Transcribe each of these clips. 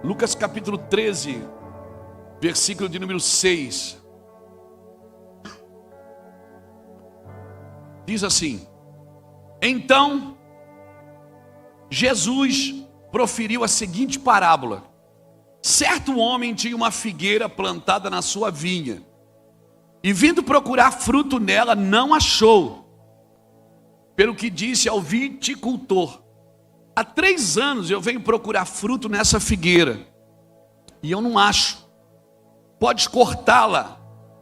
Lucas capítulo 13, versículo de número 6. Diz assim: então Jesus proferiu a seguinte parábola. Certo homem tinha uma figueira plantada na sua vinha, e vindo procurar fruto nela, não achou. Pelo que disse ao viticultor: há 3 anos eu venho procurar fruto nessa figueira, e eu não acho. Podes cortá-la,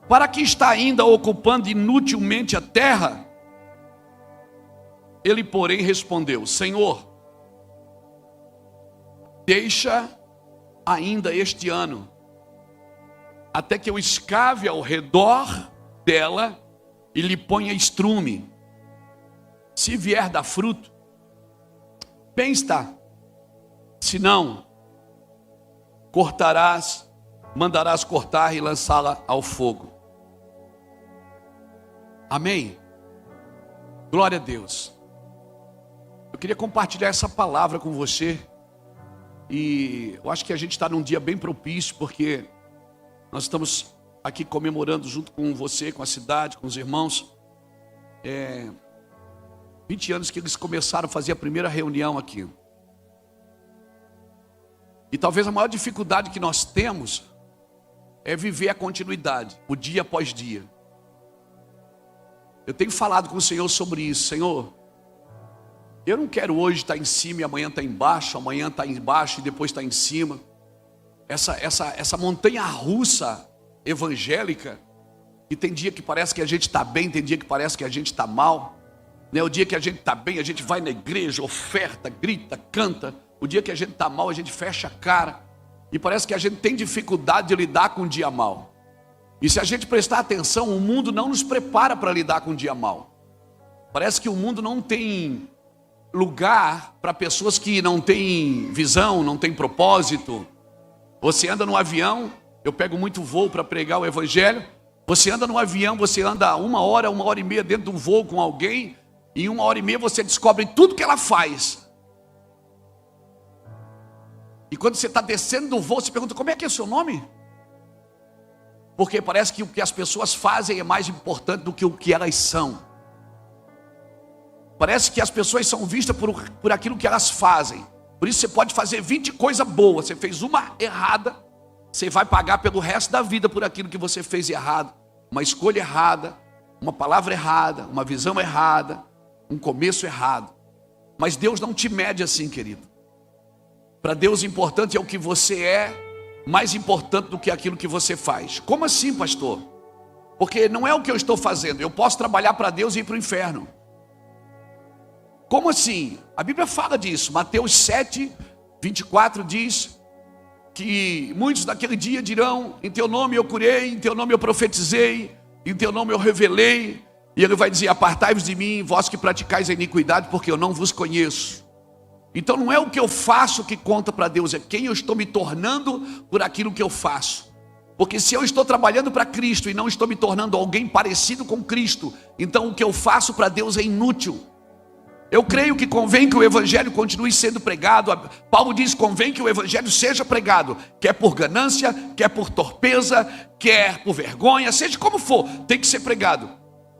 para que está ainda ocupando inutilmente a terra? Ele, porém, respondeu: Senhor, deixa ainda este ano, até que eu escave ao redor dela e lhe ponha estrume. Se vier dar fruto, bem está. Se não, mandarás cortar e lançá-la ao fogo. Amém? Glória a Deus. Eu queria compartilhar essa palavra com você. E eu acho que a gente está num dia bem propício, porque nós estamos aqui comemorando junto com você, com a cidade, com os irmãos, 20 anos que eles começaram a fazer a primeira reunião aqui. E talvez a maior dificuldade que nós temos é viver a continuidade, o dia após dia. Eu tenho falado com o Senhor sobre isso. Senhor, eu não quero hoje estar em cima e amanhã estar embaixo, amanhã estar embaixo e depois estar em cima. Essa montanha russa evangélica, que tem dia que parece que a gente está bem, tem dia que parece que a gente está mal. O dia que a gente está bem, a gente vai na igreja, oferta, grita, canta. O dia que a gente está mal, a gente fecha a cara. E parece que a gente tem dificuldade de lidar com um dia mal. E se a gente prestar atenção, o mundo não nos prepara para lidar com um dia mal. Parece que o mundo não tem lugar para pessoas que não têm visão, não têm propósito. Você anda no avião, eu pego muito voo para pregar o evangelho. Você anda no avião, você anda 1 hora, 1h30 dentro de um voo com alguém, e em 1h30 você descobre tudo que ela faz. E quando você está descendo do voo, você pergunta: como é que é o seu nome? Porque parece que o que as pessoas fazem é mais importante do que o que elas são. Parece que as pessoas são vistas por aquilo que elas fazem. Por isso você pode fazer 20 coisas boas. Você fez uma errada, você vai pagar pelo resto da vida por aquilo que você fez errado. Uma escolha errada, uma palavra errada, uma visão errada, um começo errado. Mas Deus não te mede assim, querido. Para Deus, importante é o que você é, mais importante do que aquilo que você faz. Como assim, pastor? Porque não é o que eu estou fazendo. Eu posso trabalhar para Deus e ir para o inferno. Como assim? A Bíblia fala disso. Mateus 7, 24 diz que muitos daquele dia dirão: em teu nome eu curei, em teu nome eu profetizei, em teu nome eu revelei. E ele vai dizer: apartai-vos de mim, vós que praticais a iniquidade, porque eu não vos conheço. Então não é o que eu faço que conta para Deus, é quem eu estou me tornando por aquilo que eu faço. Porque se eu estou trabalhando para Cristo e não estou me tornando alguém parecido com Cristo, então o que eu faço para Deus é inútil. Eu creio que convém que o evangelho continue sendo pregado. Paulo diz: convém que o evangelho seja pregado, quer por ganância, quer por torpeza, quer por vergonha, seja como for, tem que ser pregado.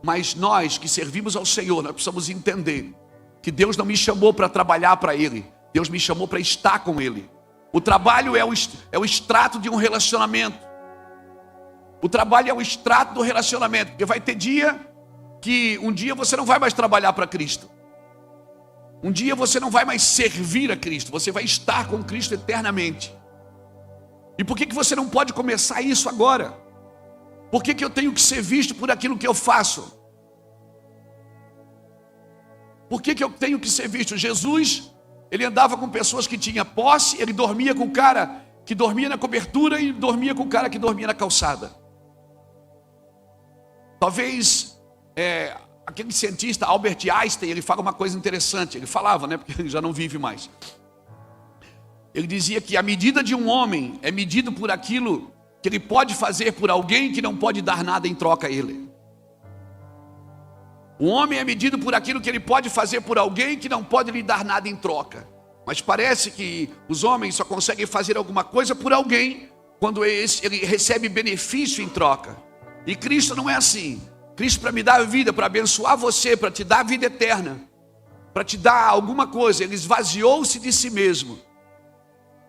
Mas nós que servimos ao Senhor, nós precisamos entender que Deus não me chamou para trabalhar para Ele, Deus me chamou para estar com Ele. O trabalho é o extrato de um relacionamento. O trabalho é o extrato do relacionamento, porque vai ter dia que um dia você não vai mais trabalhar para Cristo. Um dia você não vai mais servir a Cristo, você vai estar com Cristo eternamente. E por que você não pode começar isso agora? Por que eu tenho que ser visto por aquilo que eu faço? Por que eu tenho que ser visto? Jesus, ele andava com pessoas que tinham posse, ele dormia com o cara que dormia na cobertura e dormia com o cara que dormia na calçada. Talvez aquele cientista Albert Einstein, ele fala uma coisa interessante. Ele falava, né, porque ele já não vive mais. Ele dizia que a medida de um homem é medido por aquilo que ele pode fazer por alguém que não pode dar nada em troca a ele. O homem é medido por aquilo que ele pode fazer por alguém que não pode lhe dar nada em troca. Mas parece que os homens só conseguem fazer alguma coisa por alguém quando ele recebe benefício em troca. E Cristo não é assim. Cristo, para me dar a vida, para abençoar você, para te dar a vida eterna, para te dar alguma coisa, ele esvaziou-se de si mesmo,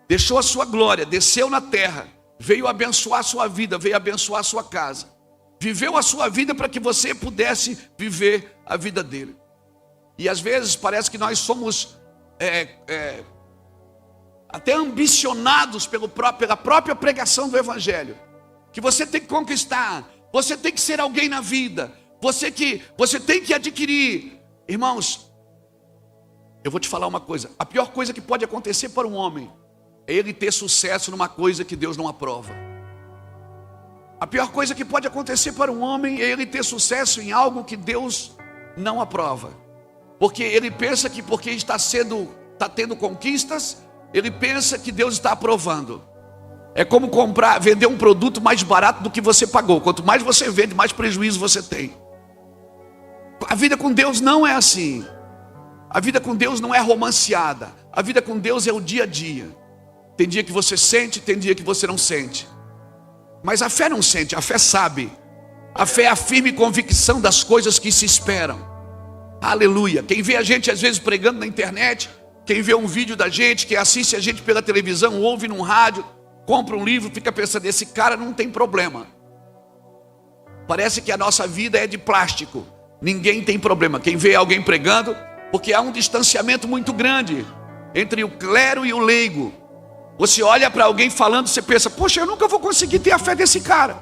deixou a sua glória, desceu na terra, veio abençoar a sua vida, veio abençoar a sua casa, viveu a sua vida para que você pudesse viver a vida dele. E às vezes parece que nós somos até ambicionados pela própria pregação do Evangelho, que você tem que conquistar, você tem que ser alguém na vida, você tem que adquirir. Irmãos, eu vou te falar uma coisa: a pior coisa que pode acontecer para um homem é ele ter sucesso numa coisa que Deus não aprova. A pior coisa que pode acontecer para um homem é ele ter sucesso em algo que Deus não aprova, porque ele pensa que porque está tendo conquistas, ele pensa que Deus está aprovando. É como vender um produto mais barato do que você pagou. Quanto mais você vende, mais prejuízo você tem. A vida com Deus não é assim. A vida com Deus não é romanceada. A vida com Deus é o dia a dia. Tem dia que você sente, tem dia que você não sente. Mas a fé não sente, a fé sabe. A fé é a firme convicção das coisas que se esperam. Aleluia. Quem vê a gente às vezes pregando na internet, quem vê um vídeo da gente, quem assiste a gente pela televisão, ouve num rádio, compra um livro, fica pensando, esse cara não tem problema. Parece que a nossa vida é de plástico. Ninguém tem problema. Quem vê alguém pregando, porque há um distanciamento muito grande entre o clero e o leigo. Você olha para alguém falando, você pensa, poxa, eu nunca vou conseguir ter a fé desse cara.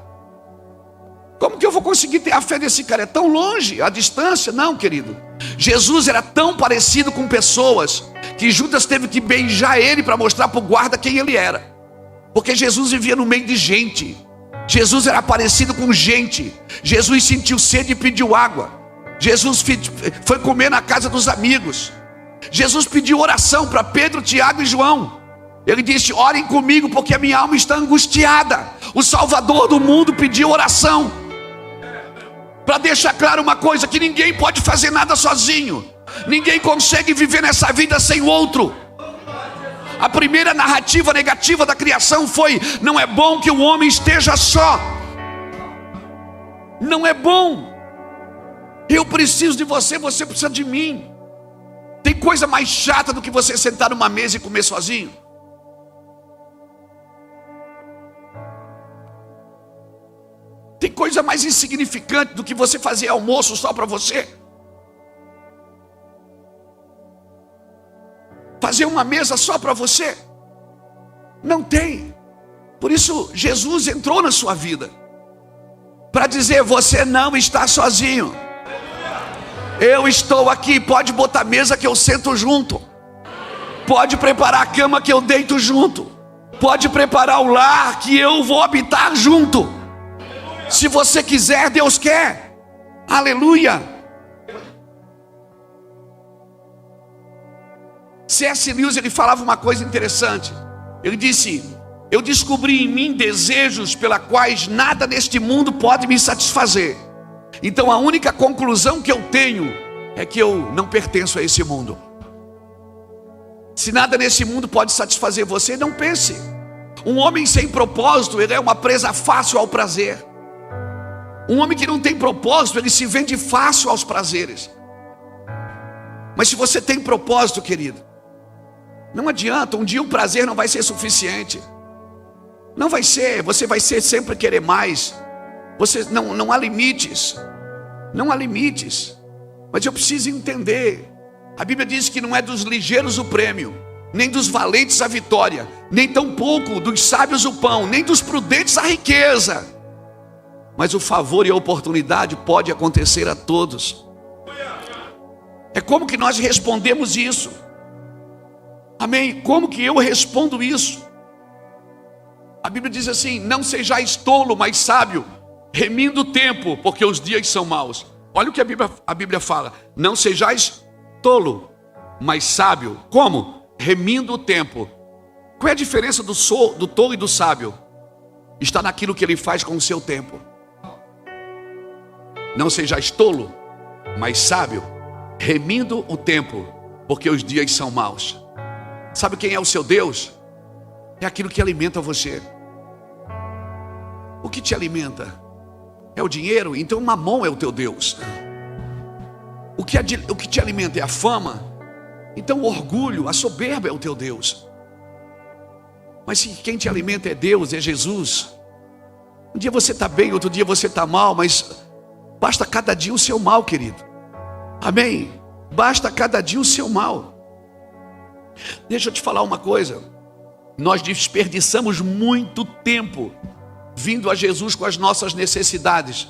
Como que eu vou conseguir ter a fé desse cara? É tão longe a distância. Não, querido. Jesus era tão parecido com pessoas que Judas teve que beijar ele para mostrar para o guarda quem ele era. Porque Jesus vivia no meio de gente. Jesus era parecido com gente. Jesus sentiu sede e pediu água. Jesus foi comer na casa dos amigos. Jesus pediu oração para Pedro, Tiago e João. Ele disse, orem comigo porque a minha alma está angustiada. O Salvador do mundo pediu oração. Para deixar claro uma coisa, que ninguém pode fazer nada sozinho. Ninguém consegue viver nessa vida sem o outro. A primeira narrativa negativa da criação foi, não é bom que o homem esteja só. Não é bom. Eu preciso de você, você precisa de mim. Tem coisa mais chata do que você sentar numa mesa e comer sozinho? Tem coisa mais insignificante do que você fazer almoço só para você? Fazer uma mesa só para você? Não tem. Por isso Jesus entrou na sua vida para dizer, você não está sozinho. Eu estou aqui, pode botar a mesa que eu sento junto. Pode preparar a cama que eu deito junto. Pode preparar o lar que eu vou habitar junto. Se você quiser, Deus quer. Aleluia. C.S. Lewis, ele falava uma coisa interessante. Ele disse, eu descobri em mim desejos pela quais nada neste mundo pode me satisfazer. Então a única conclusão que eu tenho é que eu não pertenço a esse mundo. Se nada nesse mundo pode satisfazer você, não pense. Um homem sem propósito, ele é uma presa fácil ao prazer. Um homem que não tem propósito, ele se vende fácil aos prazeres. Mas se você tem propósito, querido, não adianta, um dia o prazer não vai ser suficiente. Não vai ser, você vai ser sempre querer mais. Não há limites. Não há limites. Mas eu preciso entender. A Bíblia diz que não é dos ligeiros o prêmio, nem dos valentes a vitória, nem tampouco dos sábios o pão, nem dos prudentes a riqueza. Mas o favor e a oportunidade pode acontecer a todos. É como que nós respondemos isso? Amém? Como que eu respondo isso? A Bíblia diz assim, não sejais tolo, mas sábio, remindo o tempo, porque os dias são maus. Olha o que a Bíblia fala, não sejais tolo, mas sábio. Como? Remindo o tempo. Qual é a diferença do tolo e do sábio? Está naquilo que ele faz com o seu tempo. Não sejais tolo, mas sábio, remindo o tempo, porque os dias são maus. Sabe quem é o seu Deus? É aquilo que alimenta você. O que te alimenta? É o dinheiro? Então Mamon é o teu Deus. O que te alimenta é a fama? Então o orgulho, a soberba é o teu Deus. Mas se quem te alimenta é Deus, é Jesus, um dia você está bem, outro dia você está mal, mas basta cada dia o seu mal, querido. Amém? Basta cada dia o seu mal. Deixa eu te falar uma coisa. Nós desperdiçamos muito tempo vindo a Jesus com as nossas necessidades.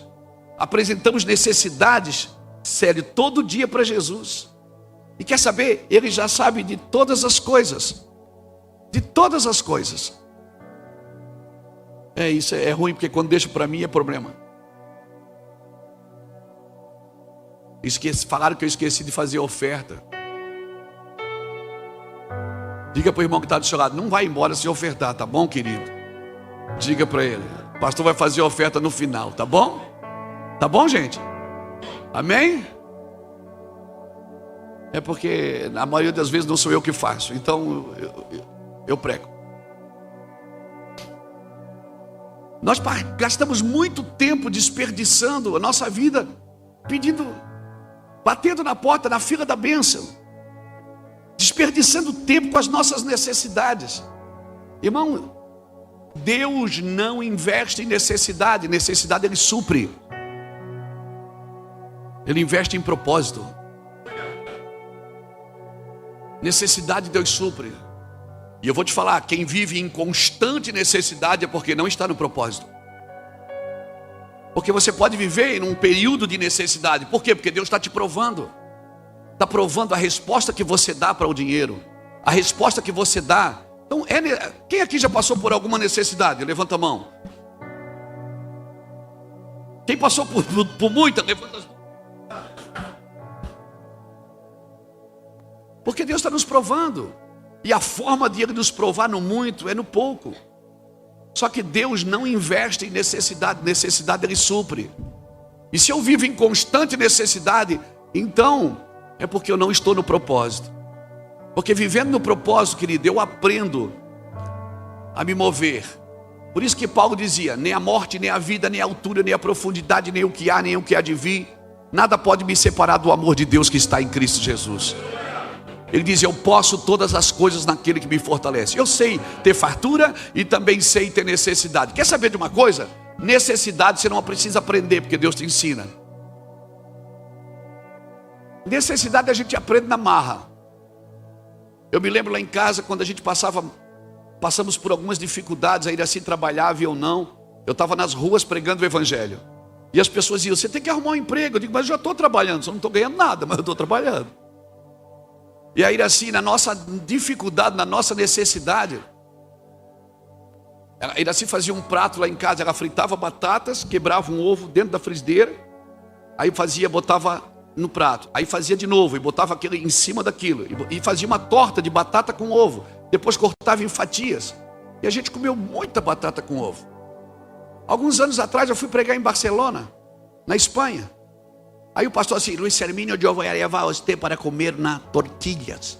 Apresentamos necessidades, sério, todo dia para Jesus. E quer saber? Ele já sabe de todas as coisas. De todas as coisas. Isso é ruim, porque quando deixa para mim é problema. Falaram que eu esqueci de fazer oferta. Diga para o irmão que está do seu lado, não vai embora sem ofertar, tá bom, querido? Diga para ele, o pastor vai fazer oferta no final, tá bom? Tá bom, gente? Amém? É porque a maioria das vezes não sou eu que faço, então eu prego. Nós gastamos muito tempo desperdiçando a nossa vida, batendo na porta, na fila da bênção, desperdiçando tempo com as nossas necessidades. Irmão, Deus não investe em necessidade. Necessidade Ele supre. Ele investe em propósito. Necessidade Deus supre. E eu vou te falar, quem vive em constante necessidade é porque não está no propósito. Porque você pode viver em um período de necessidade. Por quê? Porque Deus está te provando. Está provando a resposta que você dá para o dinheiro. A resposta que você dá. Então, quem aqui já passou por alguma necessidade? Levanta a mão. Quem passou por muita? Levanta as mãos. Porque Deus está nos provando. E a forma de Ele nos provar no muito é no pouco. Só que Deus não investe em necessidade. Necessidade Ele supre. E se eu vivo em constante necessidade, então é porque eu não estou no propósito. Porque vivendo no propósito, querido, eu aprendo a me mover. Por isso que Paulo dizia, nem a morte, nem a vida, nem a altura, nem a profundidade, nem o que há, nem o que há de vir, nada pode me separar do amor de Deus que está em Cristo Jesus. Ele diz, eu posso todas as coisas naquele que me fortalece. Eu sei ter fartura e também sei ter necessidade. Quer saber de uma coisa? Necessidade você não precisa aprender, porque Deus te ensina. Necessidade a gente aprende na marra. Eu me lembro lá em casa, quando a gente passamos por algumas dificuldades, a ir assim trabalhar, e eu não. Eu estava nas ruas pregando o evangelho. E as pessoas diziam, você tem que arrumar um emprego. Eu digo, mas eu já estou trabalhando, só não estou ganhando nada, mas eu estou trabalhando. E aí assim, na nossa dificuldade, na nossa necessidade, a Iraci fazia um prato lá em casa. Ela fritava batatas, quebrava um ovo dentro da frigideira, aí botava no prato, aí fazia de novo e botava aquilo em cima daquilo, e fazia uma torta de batata com ovo, depois cortava em fatias, e a gente comeu muita batata com ovo. Alguns anos atrás eu fui pregar em Barcelona, na Espanha. Aí o pastor assim, Luiz Hermínio, eu vou levar você para comer na tortillas.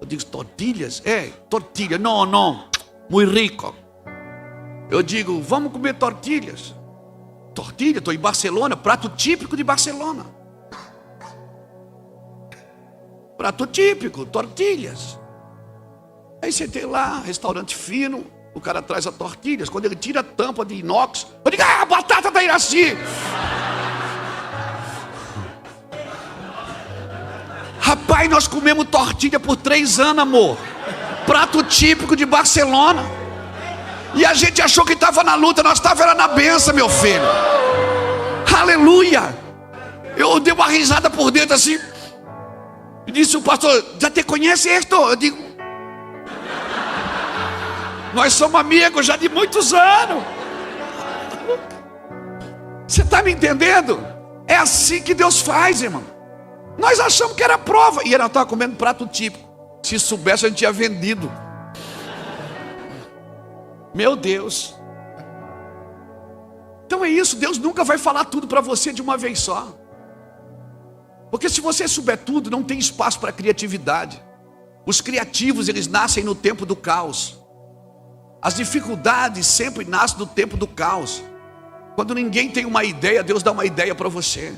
Eu digo, tortillas? Tortilha, não, muito rico. Eu digo, vamos comer tortilhas. Tortilha, estou em Barcelona, prato típico de Barcelona. Prato típico, tortilhas. Aí sentei lá, restaurante fino, o cara traz as tortilhas. Quando ele tira a tampa de inox, eu digo, a batata da Iraci. Rapaz, nós comemos tortilha por 3 anos, amor. Prato típico de Barcelona. E a gente achou que estava na luta, nós estávamos na benção, meu filho. Aleluia. Eu dei uma risada por dentro assim. E disse o pastor, já te conhece isto? Eu digo, nós somos amigos já de muitos anos. Você está me entendendo? É assim que Deus faz, irmão. Nós achamos que era prova. E ela estava comendo prato típico. Se soubesse, a gente tinha vendido. Meu Deus. Então é isso, Deus nunca vai falar tudo para você de uma vez só. Porque se você souber tudo, não tem espaço para criatividade. Os criativos, eles nascem no tempo do caos. As dificuldades sempre nascem no tempo do caos. Quando ninguém tem uma ideia, Deus dá uma ideia para você.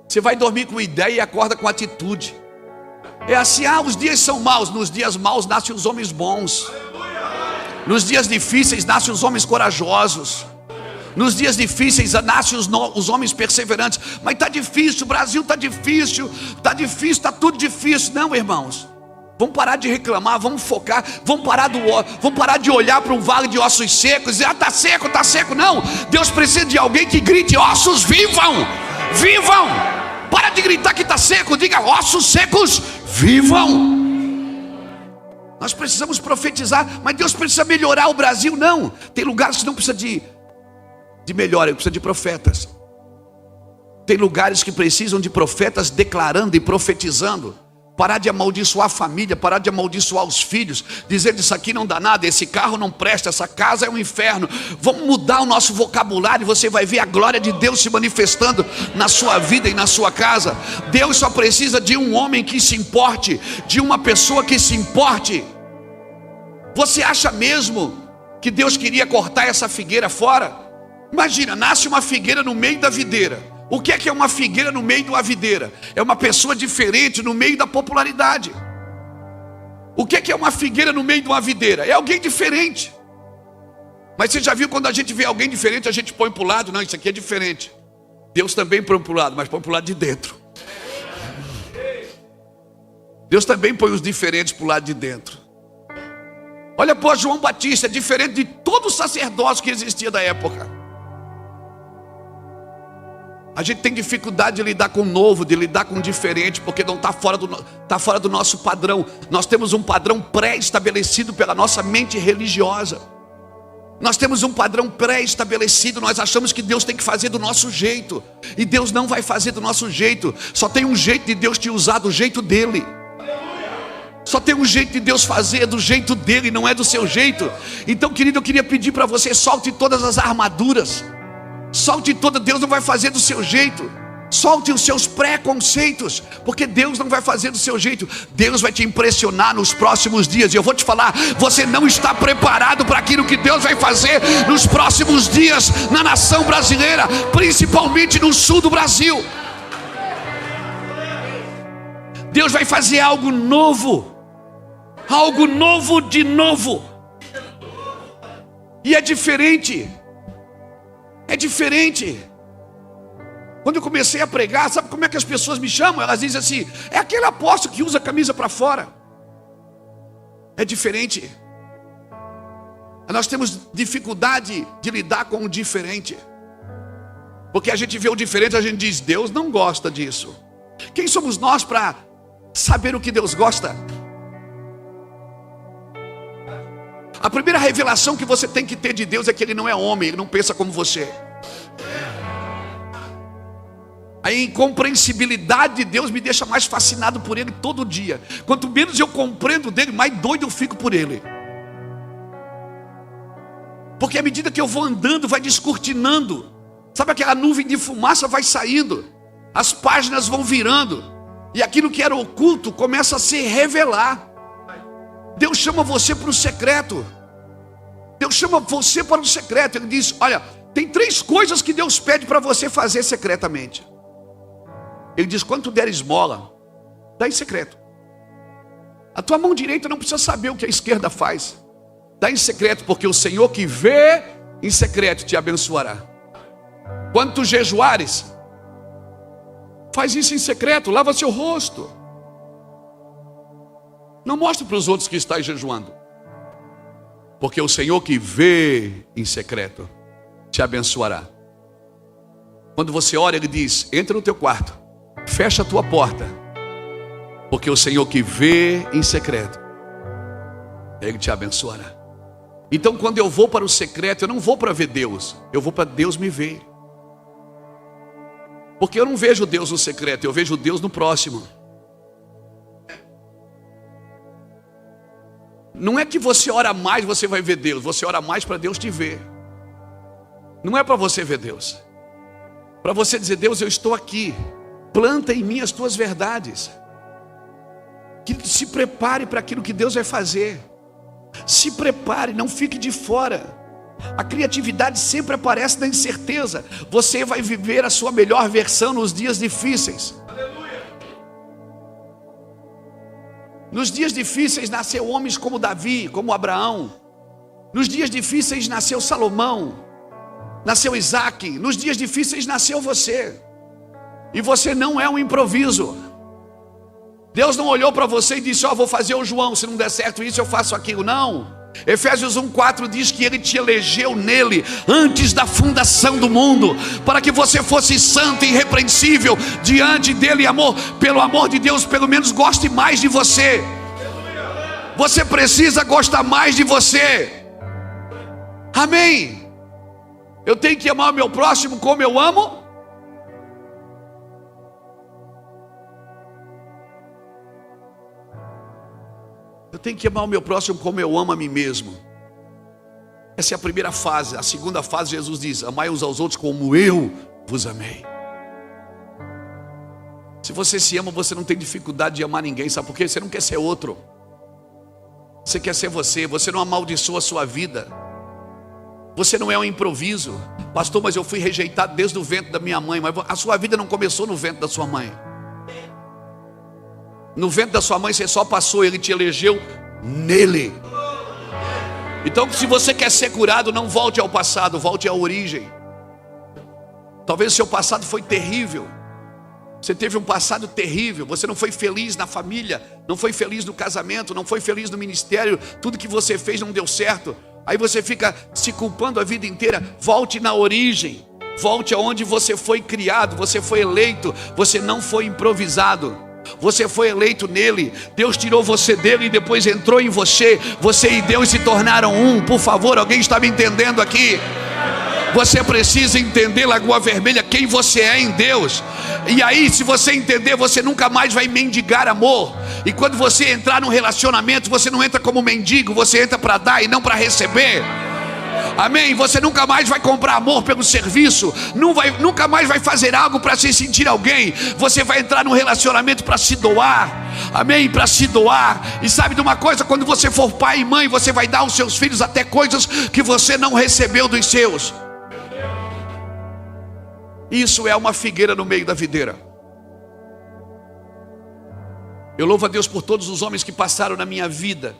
Você vai dormir com ideia e acorda com atitude. É assim, os dias são maus. Nos dias maus nascem os homens bons. Nos dias difíceis nascem os homens corajosos. Nos dias difíceis nascem os homens perseverantes. Mas está difícil, o Brasil está difícil, está tudo difícil. Não, irmãos, vamos parar de reclamar, vamos focar, vamos parar de olhar para um vale de ossos secos e dizer, está seco. Não, Deus precisa de alguém que grite, ossos vivam, vivam. Para de gritar que está seco, diga, ossos secos vivam. Nós precisamos profetizar, mas Deus precisa melhorar o Brasil? Não, tem lugares que não precisa de melhora, precisa de profetas. Tem lugares que precisam de profetas declarando e profetizando. Parar de amaldiçoar a família, parar de amaldiçoar os filhos, dizer isso aqui não dá nada, esse carro não presta, essa casa é um inferno. Vamos mudar o nosso vocabulário e você vai ver a glória de Deus se manifestando na sua vida e na sua casa. Deus só precisa de um homem que se importe, de uma pessoa que se importe. Você acha mesmo que Deus queria cortar essa figueira fora? Imagina, nasce uma figueira no meio da videira. O que é uma figueira no meio de uma videira? É uma pessoa diferente no meio da popularidade. O que é uma figueira no meio de uma videira? É alguém diferente. Mas você já viu quando a gente vê alguém diferente, a gente põe para o lado? Não, isso aqui é diferente. Deus também põe para o lado, mas põe para o lado de dentro. Deus também põe os diferentes para o lado de dentro. Olha, pô, João Batista é diferente de todo o sacerdócio que existia da época. A gente tem dificuldade de lidar com o novo, de lidar com o diferente, porque não está fora do nosso padrão. Nós temos um padrão pré-estabelecido pela nossa mente religiosa. Nós temos um padrão pré-estabelecido. Nós achamos que Deus tem que fazer do nosso jeito, e Deus não vai fazer do nosso jeito. Só tem um jeito de Deus te usar, do jeito dele. Só tem um jeito de Deus fazer, do jeito dele, não é do seu jeito. Então, querido, eu queria pedir para você, solte todas as armaduras. Solte toda, Deus não vai fazer do seu jeito. Solte os seus preconceitos, porque Deus não vai fazer do seu jeito. Deus vai te impressionar nos próximos dias. E eu vou te falar, você não está preparado para aquilo que Deus vai fazer nos próximos dias na nação brasileira, principalmente no sul do Brasil. Deus vai fazer algo novo de novo. E é diferente. É diferente. Quando eu comecei a pregar, sabe como é que as pessoas me chamam? Elas dizem assim, é aquele apóstolo que usa a camisa para fora. É diferente. Nós temos dificuldade de lidar com o diferente, porque a gente vê o diferente, a gente diz, Deus não gosta disso. Quem somos nós para saber o que Deus gosta? A primeira revelação que você tem que ter de Deus é que Ele não é homem, Ele não pensa como você. A incompreensibilidade de Deus me deixa mais fascinado por Ele todo dia. Quanto menos eu compreendo dele, mais doido eu fico por Ele. Porque à medida que eu vou andando, vai descortinando. Sabe aquela nuvem de fumaça vai saindo, as páginas vão virando, e aquilo que era oculto começa a se revelar. Deus chama você para o secreto. Deus chama você para o secreto. Ele diz, olha, tem 3 coisas que Deus pede para você fazer secretamente. Ele diz, quando tu der esmola, dá em secreto. A tua mão direita não precisa saber o que a esquerda faz. Dá em secreto, porque o Senhor que vê em secreto te abençoará. Quando tu jejuares, faz isso em secreto, lava seu rosto. Não mostre para os outros que está jejuando, porque o Senhor que vê em secreto te abençoará. Quando você ora, Ele diz, entra no teu quarto, fecha a tua porta, porque o Senhor que vê em secreto, Ele te abençoará. Então quando eu vou para o secreto, eu não vou para ver Deus, eu vou para Deus me ver. Porque eu não vejo Deus no secreto, eu vejo Deus no próximo. Não é que você ora mais, você vai ver Deus. Você ora mais para Deus te ver. Não é para você ver Deus. Para você dizer, Deus, eu estou aqui. Planta em mim as tuas verdades. Que se prepare para aquilo que Deus vai fazer. Se prepare, não fique de fora. A criatividade sempre aparece na incerteza. Você vai viver a sua melhor versão nos dias difíceis. Nos dias difíceis nasceu homens como Davi, como Abraão. Nos dias difíceis nasceu Salomão, nasceu Isaac. Nos dias difíceis nasceu você. E você não é um improviso. Deus não olhou para você e disse: vou fazer o João, se não der certo isso eu faço aquilo. Não. Efésios 1:4 diz que Ele te elegeu nele antes da fundação do mundo, para que você fosse santo e irrepreensível diante dele. Amor, pelo amor de Deus, pelo menos goste mais de você. Você precisa gostar mais de você. Amém. Eu tenho que amar o meu próximo como eu amo. Eu tenho que amar o meu próximo como eu amo a mim mesmo. Essa é a primeira fase. A segunda fase, Jesus diz: amai uns aos outros como eu vos amei. Se você se ama, você não tem dificuldade de amar ninguém. Sabe por quê? Você não quer ser outro. Você quer ser você. Você não amaldiçoa a sua vida. Você não é um improviso. Pastor, mas eu fui rejeitado desde o ventre da minha mãe. Mas a sua vida não começou no ventre da sua mãe. No ventre da sua mãe você só passou. Ele te elegeu nele. Então, se você quer ser curado, não volte ao passado, volte à origem. Talvez o seu passado foi terrível. Você teve um passado terrível. Você não foi feliz na família, não foi feliz no casamento, não foi feliz no ministério. Tudo que você fez não deu certo. Aí você fica se culpando a vida inteira. Volte na origem. Volte aonde você foi criado. Você foi eleito. Você não foi improvisado. Você foi eleito nele. Deus tirou você dele e depois entrou em você. Você e Deus se tornaram um. Por favor, alguém está me entendendo aqui? Você precisa entender, Lagoa Vermelha, quem você é em Deus. E aí, se você entender, você nunca mais vai mendigar amor. E quando você entrar num relacionamento, você não entra como mendigo, você entra para dar e não para receber. Amém? Você nunca mais vai comprar amor pelo serviço. Nunca mais vai fazer algo para se sentir alguém. Você vai entrar num relacionamento para se doar. Amém? Para se doar. E sabe de uma coisa? Quando você for pai e mãe, você vai dar aos seus filhos até coisas que você não recebeu dos seus. Isso é uma figueira no meio da videira. Eu louvo a Deus por todos os homens que passaram na minha vida.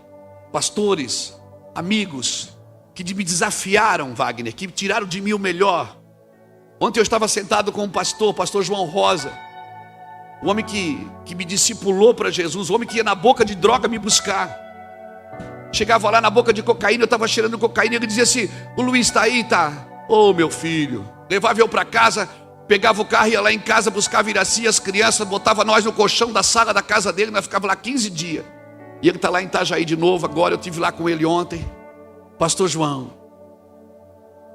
Pastores, amigos, que me desafiaram, Wagner, que tiraram de mim o melhor. Ontem eu estava sentado com o pastor João Rosa, o homem que me discipulou para Jesus, o homem que ia na boca de droga me buscar. Chegava lá na boca de cocaína, eu estava cheirando cocaína, e ele dizia assim: o Luiz está aí? Tá. Ô meu filho. Levava eu para casa, pegava o carro, ia lá em casa, buscava Iraci, as crianças, botava nós no colchão da sala da casa dele, nós ficava lá 15 dias. E ele está lá em Itajaí de novo agora, eu estive lá com ele ontem. Pastor João.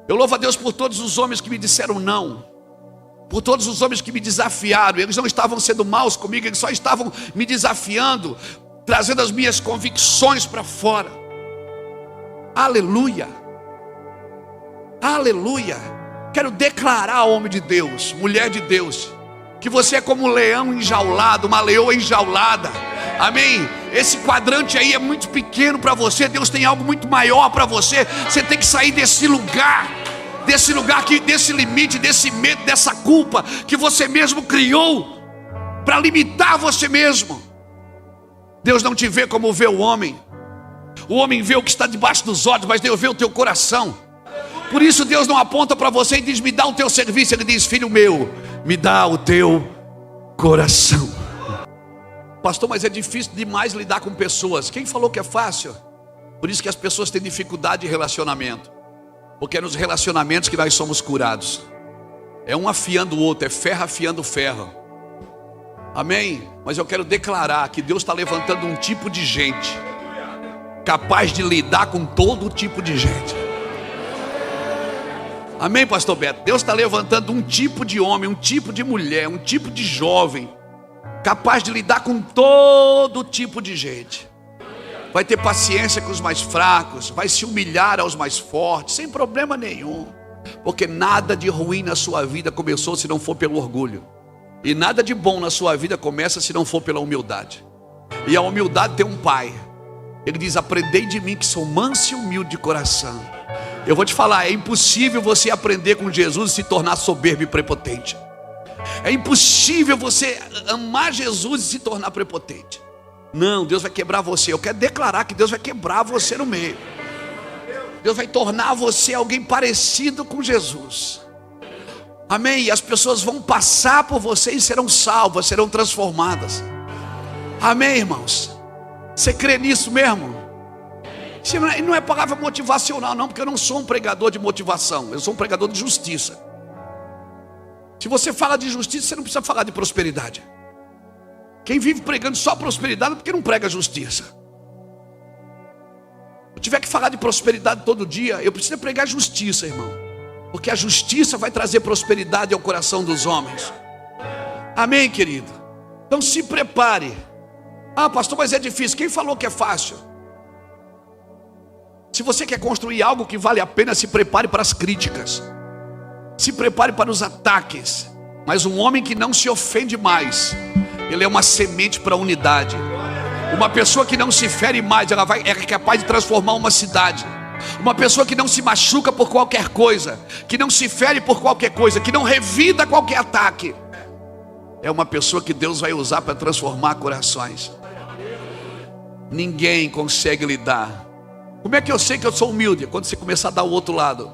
Eu louvo a Deus por todos os homens que me disseram não, por todos os homens que me desafiaram. Eles não estavam sendo maus comigo, eles só estavam me desafiando, trazendo as minhas convicções para fora. Aleluia. Aleluia. Quero declarar, homem de Deus, mulher de Deus, que você é como um leão enjaulado, uma leoa enjaulada. Amém? Esse quadrante aí é muito pequeno para você. Deus tem algo muito maior para você. Você tem que sair desse lugar, desse limite, desse medo, dessa culpa que você mesmo criou para limitar você mesmo. Deus não te vê como vê o homem. O homem vê o que está debaixo dos olhos, mas Deus vê o teu coração. Por isso Deus não aponta para você e diz: me dá o teu serviço. Ele diz: filho meu, me dá o teu coração. Pastor, mas é difícil demais lidar com pessoas. Quem falou que é fácil? Por isso que as pessoas têm dificuldade de relacionamento, porque é nos relacionamentos que nós somos curados. É um afiando o outro, é ferro afiando ferro. Amém? Mas eu quero declarar que Deus está levantando um tipo de gente capaz de lidar com todo tipo de gente. Amém, pastor Beto? Deus está levantando um tipo de homem, um tipo de mulher, um tipo de jovem capaz de lidar com todo tipo de gente. Vai ter paciência com os mais fracos, vai se humilhar aos mais fortes, sem problema nenhum. Porque nada de ruim na sua vida começou se não for pelo orgulho. E nada de bom na sua vida começa se não for pela humildade. E a humildade tem um pai. Ele diz: aprendei de mim que sou manso e humilde de coração. Eu vou te falar, é impossível você aprender com Jesus e se tornar soberbo e prepotente. É impossível você amar Jesus e se tornar prepotente. Não, Deus vai quebrar você. Eu quero declarar que Deus vai quebrar você no meio. Deus vai tornar você alguém parecido com Jesus. Amém? E as pessoas vão passar por você e serão salvas, serão transformadas. Amém, irmãos? Você crê nisso mesmo? Isso não é palavra motivacional não, porque eu não sou um pregador de motivação. Eu sou um pregador de justiça. Se você fala de justiça, você não precisa falar de prosperidade. Quem vive pregando só prosperidade é porque não prega justiça. Se eu tiver que falar de prosperidade todo dia, eu preciso pregar justiça, irmão. Porque a justiça vai trazer prosperidade ao coração dos homens. Amém, querido? Então se prepare. Ah, pastor, mas é difícil. Quem falou que é fácil? Se você quer construir algo que vale a pena, se prepare para as críticas. Se prepare para os ataques. Mas um homem que não se ofende mais, ele é uma semente para a unidade. Uma pessoa que não se fere mais, é capaz de transformar uma cidade. Uma pessoa que não se machuca por qualquer coisa, que não se fere por qualquer coisa, que não revida qualquer ataque, é uma pessoa que Deus vai usar para transformar corações. Ninguém consegue lidar. Como é que eu sei que eu sou humilde? Quando você começar a dar o outro lado.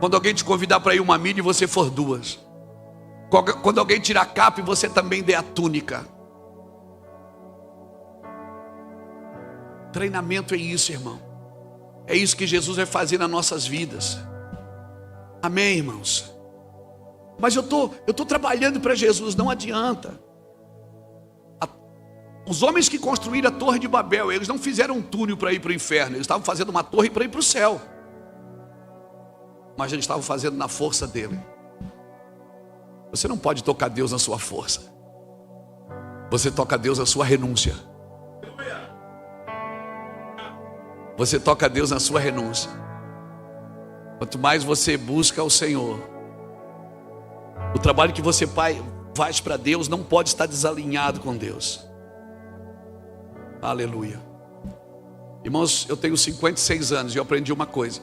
Quando alguém te convidar para ir uma milha e você for duas. Quando alguém tirar a capa e você também der a túnica. Treinamento é isso, irmão. É isso que Jesus vai fazer nas nossas vidas. Amém, irmãos? Mas eu tô trabalhando para Jesus, não adianta. Os homens que construíram a Torre de Babel, eles não fizeram um túnel para ir para o inferno. Eles estavam fazendo uma torre para ir para o céu. Mas eles estavam fazendo na força dele. Você não pode tocar Deus na sua força. Você toca Deus na sua renúncia. Você toca Deus na sua renúncia. Quanto mais você busca o Senhor, o trabalho que você faz para Deus não pode estar desalinhado com Deus. Aleluia. Irmãos, eu tenho 56 anos e eu aprendi uma coisa: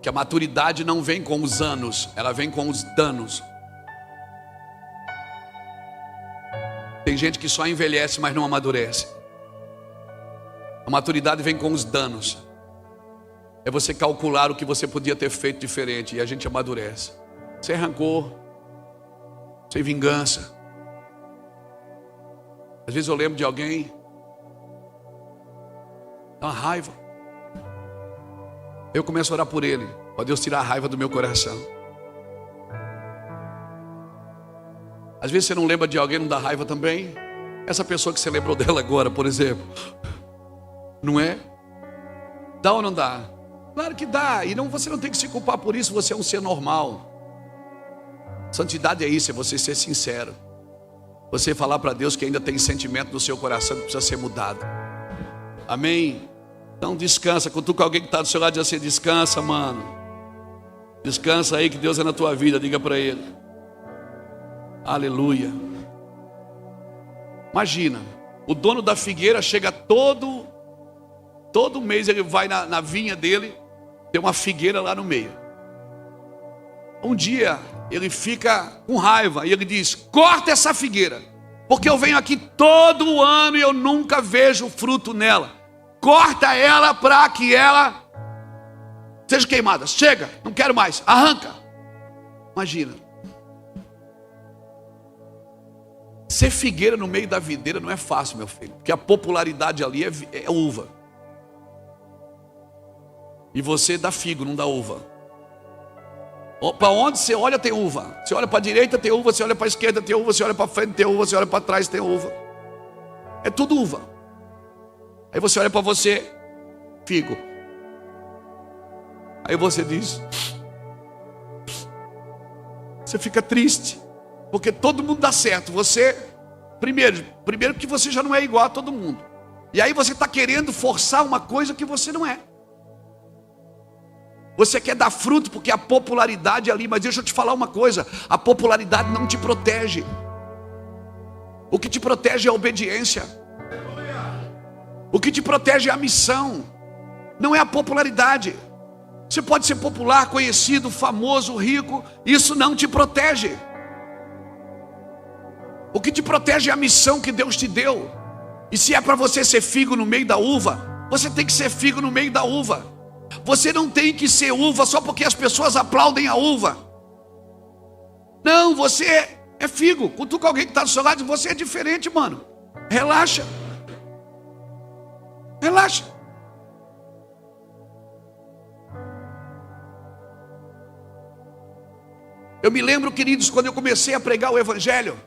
que a maturidade não vem com os anos, ela vem com os danos. Tem gente que só envelhece, mas não amadurece. A maturidade vem com os danos. É você calcular o que você podia ter feito diferente, e a gente amadurece. Sem rancor, sem vingança. Às vezes eu lembro de alguém, dá uma raiva. Eu começo a orar por ele, para Deus tirar a raiva do meu coração. Às vezes você não lembra de alguém, não dá raiva também. Essa pessoa que você lembrou dela agora, por exemplo, não é? Dá ou não dá? Claro que dá. E você não tem que se culpar por isso. Você é um ser normal. Santidade é isso, é você ser sincero. Você falar para Deus que ainda tem sentimento no seu coração que precisa ser mudado. Amém? Então descansa. Cutuca alguém que está do seu lado e diz assim: descansa, mano. Descansa aí que Deus é na tua vida. Diga para ele. Aleluia. Imagina, o dono da figueira chega todo mês, ele vai na vinha dele, tem uma figueira lá no meio. Um dia ele fica com raiva e ele diz: corta essa figueira, porque eu venho aqui todo ano e eu nunca vejo fruto nela. Corta ela para que ela seja queimada. Chega, não quero mais, arranca. Imagina. Ser figueira no meio da videira não é fácil, meu filho, porque a popularidade ali é uva. E você dá figo, não dá uva. Para onde você olha tem uva. Você olha para a direita tem uva, você olha para a esquerda tem uva, você olha para frente tem uva, você olha para trás tem uva. É tudo uva. Aí você olha para você, figo. Aí você diz, você fica triste, porque todo mundo dá certo. Você, primeiro que você já não é igual a todo mundo. E aí você está querendo forçar uma coisa que você não é. Você quer dar fruto porque a popularidade é ali. Mas deixa eu te falar uma coisa: a popularidade não te protege. O que te protege é a obediência. O que te protege é a missão, não é a popularidade. Você pode ser popular, conhecido, famoso, rico, isso não te protege. O que te protege é a missão que Deus te deu. E se é para você ser figo no meio da uva, você tem que ser figo no meio da uva. Você não tem que ser uva só porque as pessoas aplaudem a uva. Não, você é figo. Cutuca alguém que está do seu lado e você é diferente, mano. Relaxa. Relaxa. Eu me lembro, queridos, quando eu comecei a pregar o Evangelho.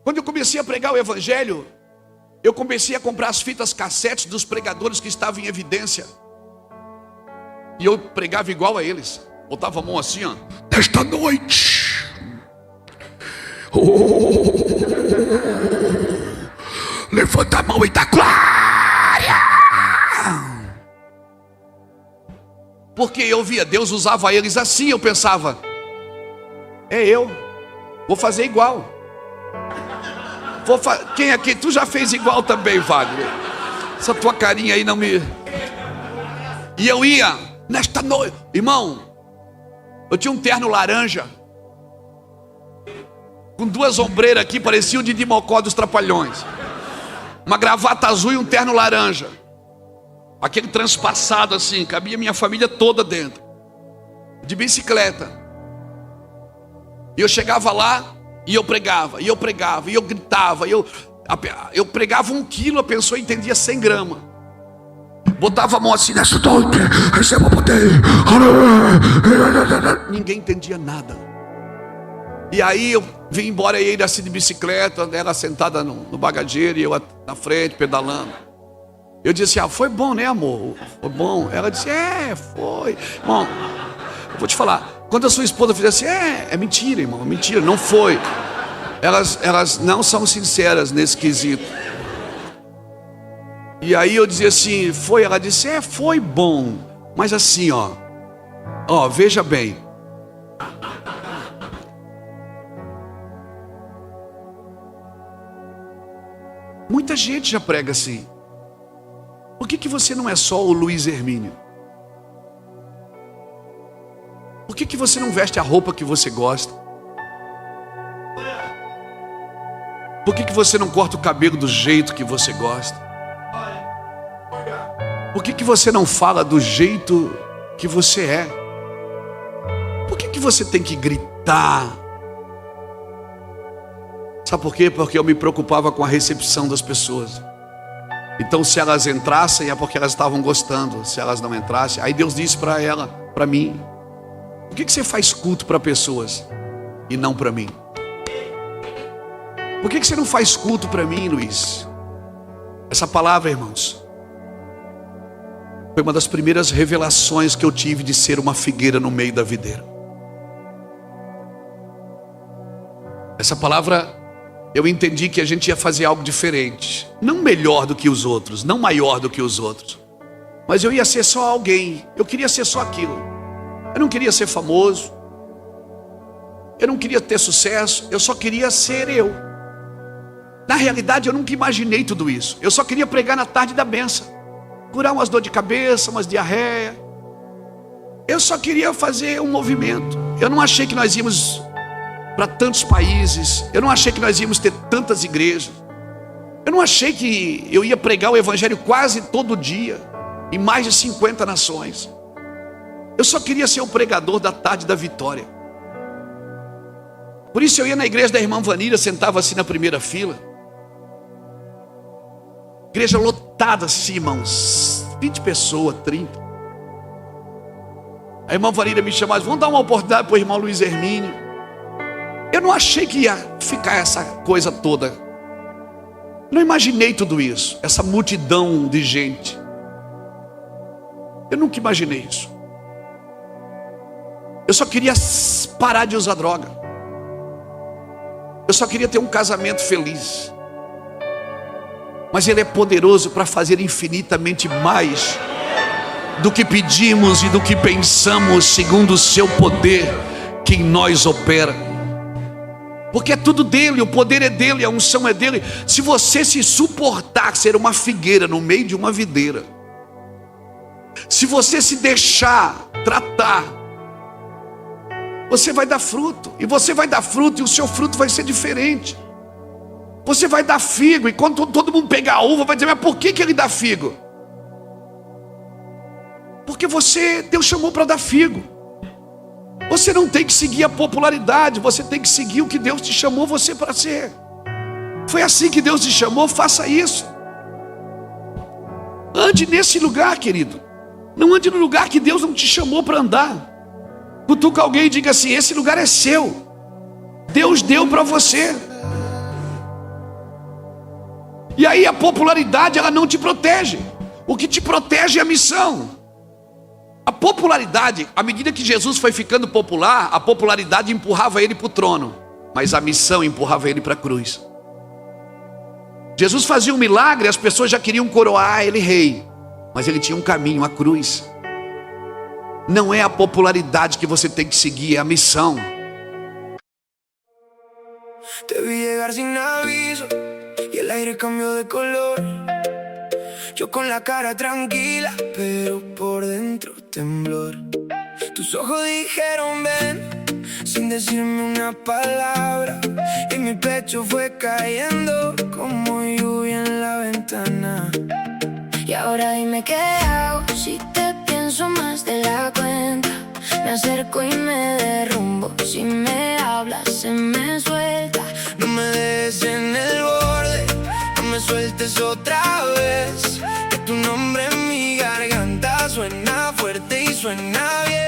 Quando eu comecei a pregar o Evangelho, eu comecei a comprar as fitas cassetes dos pregadores que estavam em evidência. E eu pregava igual a eles. Botava a mão assim, ó. Nesta noite. Levanta a mão e dá glória. Porque eu via, Deus usava eles assim, eu pensava, vou fazer igual. Quem aqui, tu já fez igual também, Wagner? Essa tua carinha aí não me... E eu ia, nesta noite, irmão, eu tinha um terno laranja, com duas ombreiras aqui, parecia o Didi Mocó dos Trapalhões. Uma gravata azul e um terno laranja. Aquele transpassado assim, cabia minha família toda dentro. De bicicleta. E eu chegava lá, e eu pregava, e eu gritava, eu pregava 1 quilo, a pessoa entendia 100 gramas. Botava a mão assim, nessa noite, receba poder. Ninguém entendia nada. E aí eu vim embora, ele assim de bicicleta, ela sentada no bagageiro, e eu na frente, pedalando. Eu disse, foi bom, né, amor? Foi bom. Ela disse, foi. Bom, eu vou te falar, quando a sua esposa fizer assim, é mentira, irmão, é mentira, não foi. Elas não são sinceras nesse quesito. E aí eu dizia assim, foi? Ela disse, foi bom. Mas assim, ó, veja bem. Muita gente já prega assim. Por que você não é só o Luiz Hermínio? Por que você não veste a roupa que você gosta? Por que você não corta o cabelo do jeito que você gosta? Por que você não fala do jeito que você é? Por que você tem que gritar? Sabe por quê? Porque eu me preocupava com a recepção das pessoas. Então se elas entrassem é porque elas estavam gostando. Se elas não entrassem, aí Deus disse para mim, por que você faz culto para pessoas e não para mim? Por que você não faz culto para mim, Luiz? Essa palavra, irmãos, foi uma das primeiras revelações que eu tive de ser uma figueira no meio da videira. Essa palavra, eu entendi que a gente ia fazer algo diferente. Não melhor do que os outros, não maior do que os outros. Mas eu ia ser só alguém, eu queria ser só aquilo. Eu não queria ser famoso. Eu não queria ter sucesso, eu só queria ser eu. Na realidade eu nunca imaginei tudo isso. Eu só queria pregar na tarde da bênção, curar umas dor de cabeça, umas diarreia. Eu só queria fazer um movimento. Eu não achei que nós íamos para tantos países. Eu não achei que nós íamos ter tantas igrejas. Eu não achei que eu ia pregar o evangelho quase todo dia, em mais de 50 nações. Eu só queria ser o pregador da tarde da vitória. Por isso eu ia na igreja da irmã Vanira, sentava assim na primeira fila. Igreja lotada assim, irmãos, 20 pessoas, 30. A irmã Vanira me chamava, vamos dar uma oportunidade para o irmão Luiz Hermínio. Eu não achei que ia ficar essa coisa toda. Não imaginei tudo isso, essa multidão de gente. Eu nunca imaginei isso. Eu só queria parar de usar droga. Eu só queria ter um casamento feliz. Mas Ele é poderoso para fazer infinitamente mais do que pedimos e do que pensamos, segundo o seu poder que em nós opera. Porque é tudo dele, o poder é dele, a unção é dele. Se você se suportar ser uma figueira no meio de uma videira, se você se deixar tratar, você vai dar fruto. E você vai dar fruto e o seu fruto vai ser diferente. Você vai dar figo, e quando todo mundo pegar a uva, vai dizer: mas por que ele dá figo? Porque Deus chamou para dar figo. Você não tem que seguir a popularidade, você tem que seguir o que Deus te chamou você para ser. Foi assim que Deus te chamou, faça isso. Ande nesse lugar, querido. Não ande no lugar que Deus não te chamou para andar. Cutuca alguém e diga assim: esse lugar é seu. Deus deu para você. E aí a popularidade, ela não te protege. O que te protege é a missão. A popularidade, à medida que Jesus foi ficando popular, a popularidade empurrava ele para o trono, mas a missão empurrava ele para a cruz. Jesus fazia um milagre, as pessoas já queriam coroar ele rei, mas ele tinha um caminho, a cruz. Não é a popularidade que você tem que seguir, é a missão. Te vi llegar sin aviso y el aire cambió de color. Yo con la cara tranquila, pero por dentro temblor. Tus ojos dijeron ven, sin decirme una palabra, y mi pecho fue cayendo como lluvia en la ventana. Y ahora dime qué hago si te pienso más de la cuenta. Me acerco y me derrumbo, si me hablas se me suelta. No me dejes en el borde, no me sueltes otra vez. Que tu nombre en mi garganta suena fuerte y suena bien.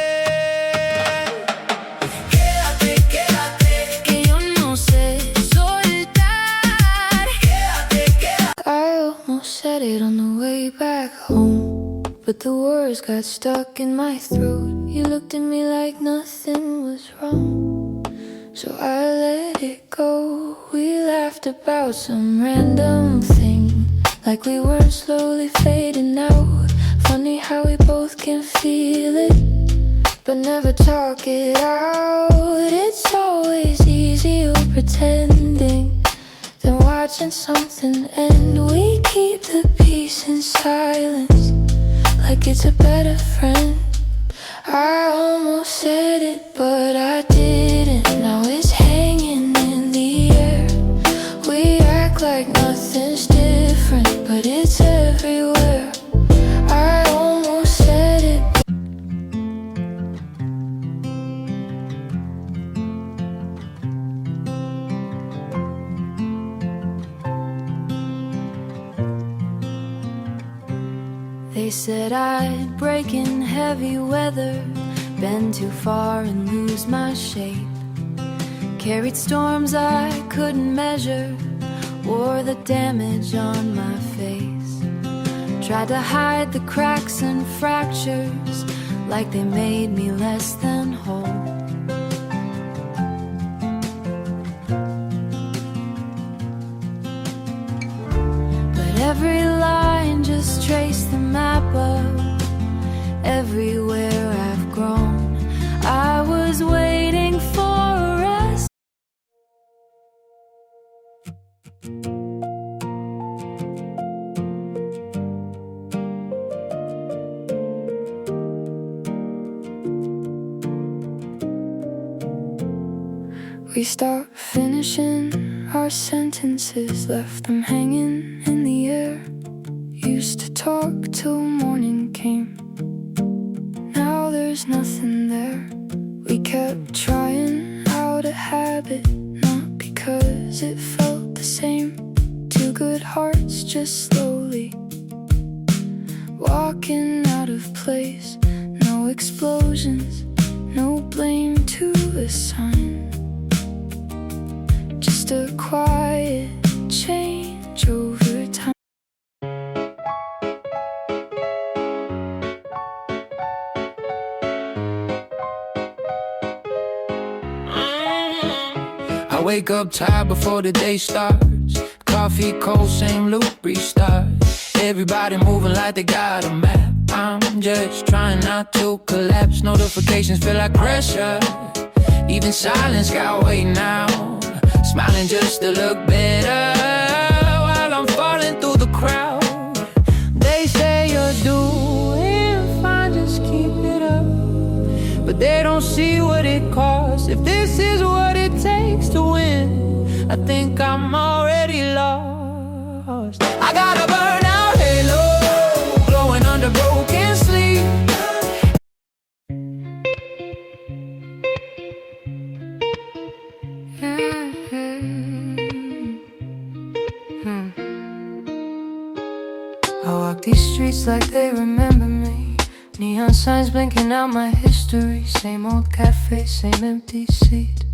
Quédate, quédate, que yo no sé soltar. Quédate, quédate. I almost said it on the way back home, but the words got stuck in my throat. You looked at me like nothing was wrong, so I let it go. We laughed about some random thing, like we weren't slowly fading out. Funny how we both can feel it, but never talk it out. It's always easier pretending than watching something end. We keep the peace in silence, like it's a better friend. I almost said it, but I didn't. Now it's hanging in the air. We act like nothing's different, but it's everywhere. I almost said it. They said I'd break in heavy weather, bend too far and lose my shape. Carried storms I couldn't measure, wore the damage on my face. Tried to hide the cracks and fractures, like they made me less than whole. But every line just traced the map of everywhere I've grown. I was waiting for us. We stopped finishing our sentences, left them hanging in the air. Used to talk till morning came, now there's nothing there. We kept trying out a habit, not because it felt the same. Two good hearts just slowly walking out of place. No explosions, no blame to assign, just a quiet change over time. I wake up tired before the day starts. Coffee cold, same loop, restart. Everybody moving like they got a map. I'm just trying not to collapse. Notifications feel like pressure, even silence got weight now. smiling just to look better while I'm falling through the crowd. They say you're doing fine, just keep it up, but they don't see what it costs. If this is what it takes to win, I think I'm already lost. I got a burnout halo glowing under broken sleep. I walk these streets like they remember me. Neon signs blinking out my history. Same old cafe, same empty seat,